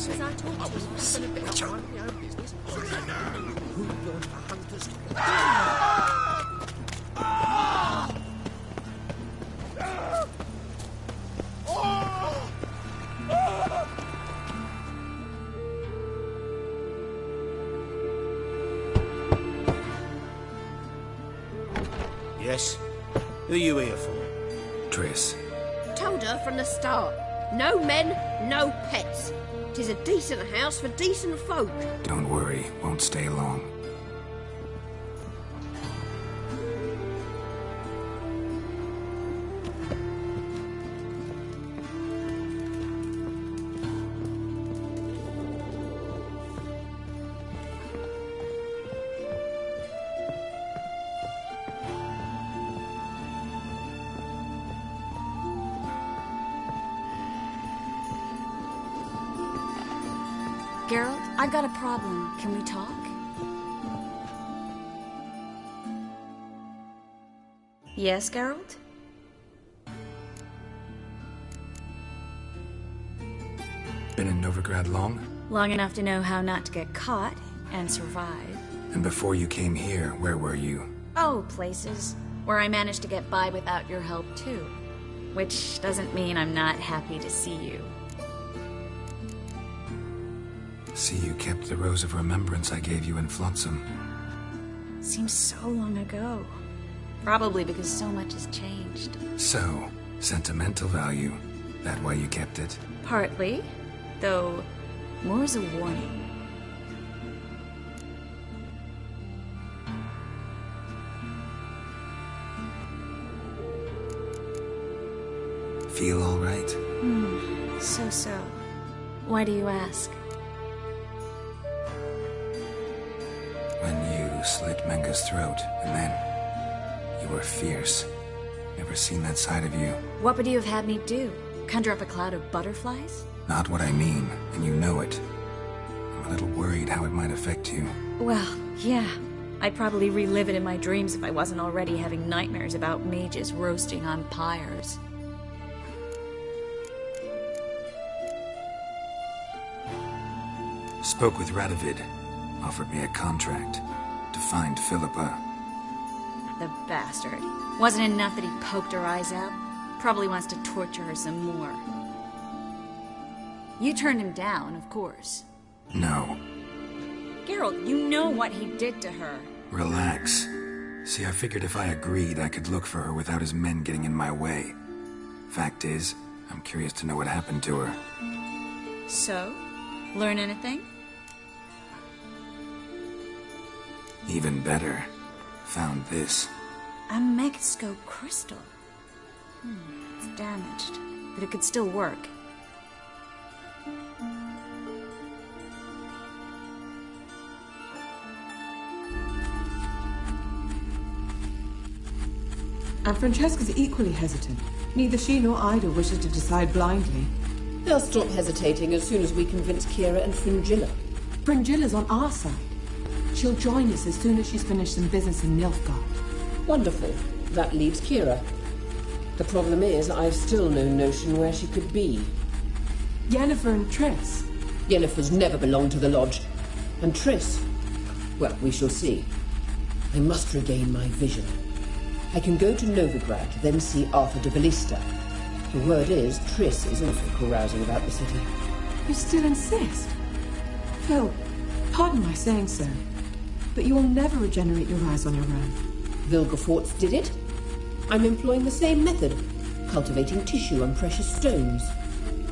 closer as I talk to you. I've been a bit out of my own business. Who learned a hunter's Yes? Who are you here for? Triss. Told her from the start. No men, no pets. 'Tis a decent house for decent folk. Don't worry, won't stay long. Geralt, I've got a problem. Can we talk? Yes, Geralt? Been in Novigrad long? Long enough to know how not to get caught and survive. And before you came here, where were you? Oh, places where I managed to get by without your help, too. Which doesn't mean I'm not happy to see you. See, you kept the Rose of Remembrance I gave you in Flotsam. Seems so long ago. Probably because so much has changed. So, sentimental value. That why you kept it? Partly, though more as a warning. Feel all right? So. Why do you ask? When you slit Menga's throat, and then you were fierce. Never seen that side of you. What would you have had me do? Conjure up a cloud of butterflies? Not what I mean, and you know it. I'm a little worried how it might affect you. Well, yeah. I'd probably relive it in my dreams if I wasn't already having nightmares about mages roasting on pyres. Spoke with Radovid. Offered me a contract to find Philippa. The bastard. Wasn't enough that he poked her eyes out? Probably wants to torture her some more. You turned him down, of course. No. Geralt, you know what he did to her. Relax. See, I figured if I agreed, I could look for her without his men getting in my way. Fact is, I'm curious to know what happened to her. So? Learn anything? Even better. Found this. A Megascope crystal. It's damaged, but it could still work. And Francesca's equally hesitant. Neither she nor Ida wishes to decide blindly. They'll stop hesitating as soon as we convince Kira and Fringilla. Fringilla's on our side. She'll join us as soon as she's finished some business in Nilfgaard. Wonderful. That leaves Kira. The problem is, I've still no notion where she could be. Yennefer and Triss. Yennefer's never belonged to the Lodge. And Triss? Well, we shall see. I must regain my vision. I can go to Novigrad, then see Arthur de Ballista. The word is, Triss is also carousing about the city. You still insist? Phil, pardon my saying so, but you will never regenerate your eyes on your own. Vilgefortz did it. I'm employing the same method, cultivating tissue on precious stones.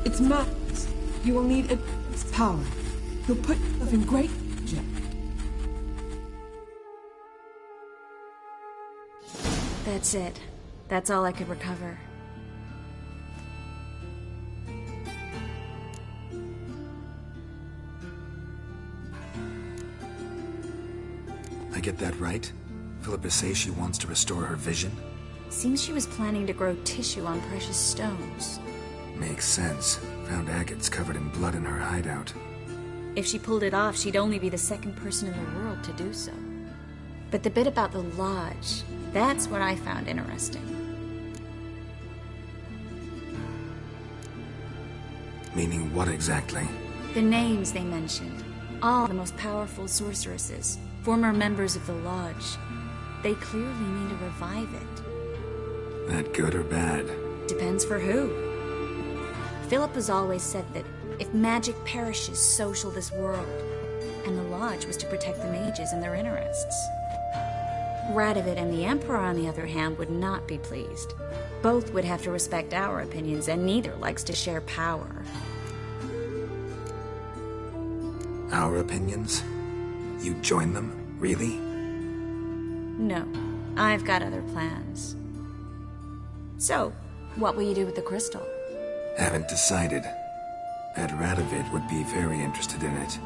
It's madness. You will need its power. You'll put yourself in great danger. That's it. That's all I could recover. I get that right? Philippa says she wants to restore her vision? Seems she was planning to grow tissue on precious stones. Makes sense. Found agates covered in blood in her hideout. If she pulled it off, she'd only be the second person in the world to do so. But the bit about the Lodge, that's what I found interesting. Meaning what exactly? The names they mentioned, all the most powerful sorceresses, former members of the Lodge. They clearly mean to revive it. That good or bad? Depends for who. Philip has always said that if magic perishes, so shall this world. And the Lodge was to protect the mages and their interests. Radovid and the Emperor, on the other hand, would not be pleased. Both would have to respect our opinions, and neither likes to share power. Our opinions? You join them? Really? No, I've got other plans. So, what will you do with the crystal? Haven't decided. Bet Radovid would be very interested in it.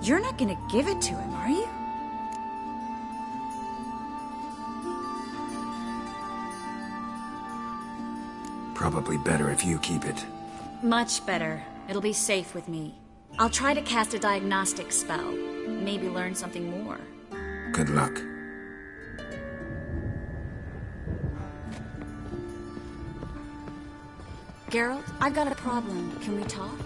You're not gonna give it to him, are you? Probably better if you keep it. Much better. It'll be safe with me. I'll try to cast a diagnostic spell. Maybe learn something more. Good luck. Geralt, I've got a problem. Can we talk?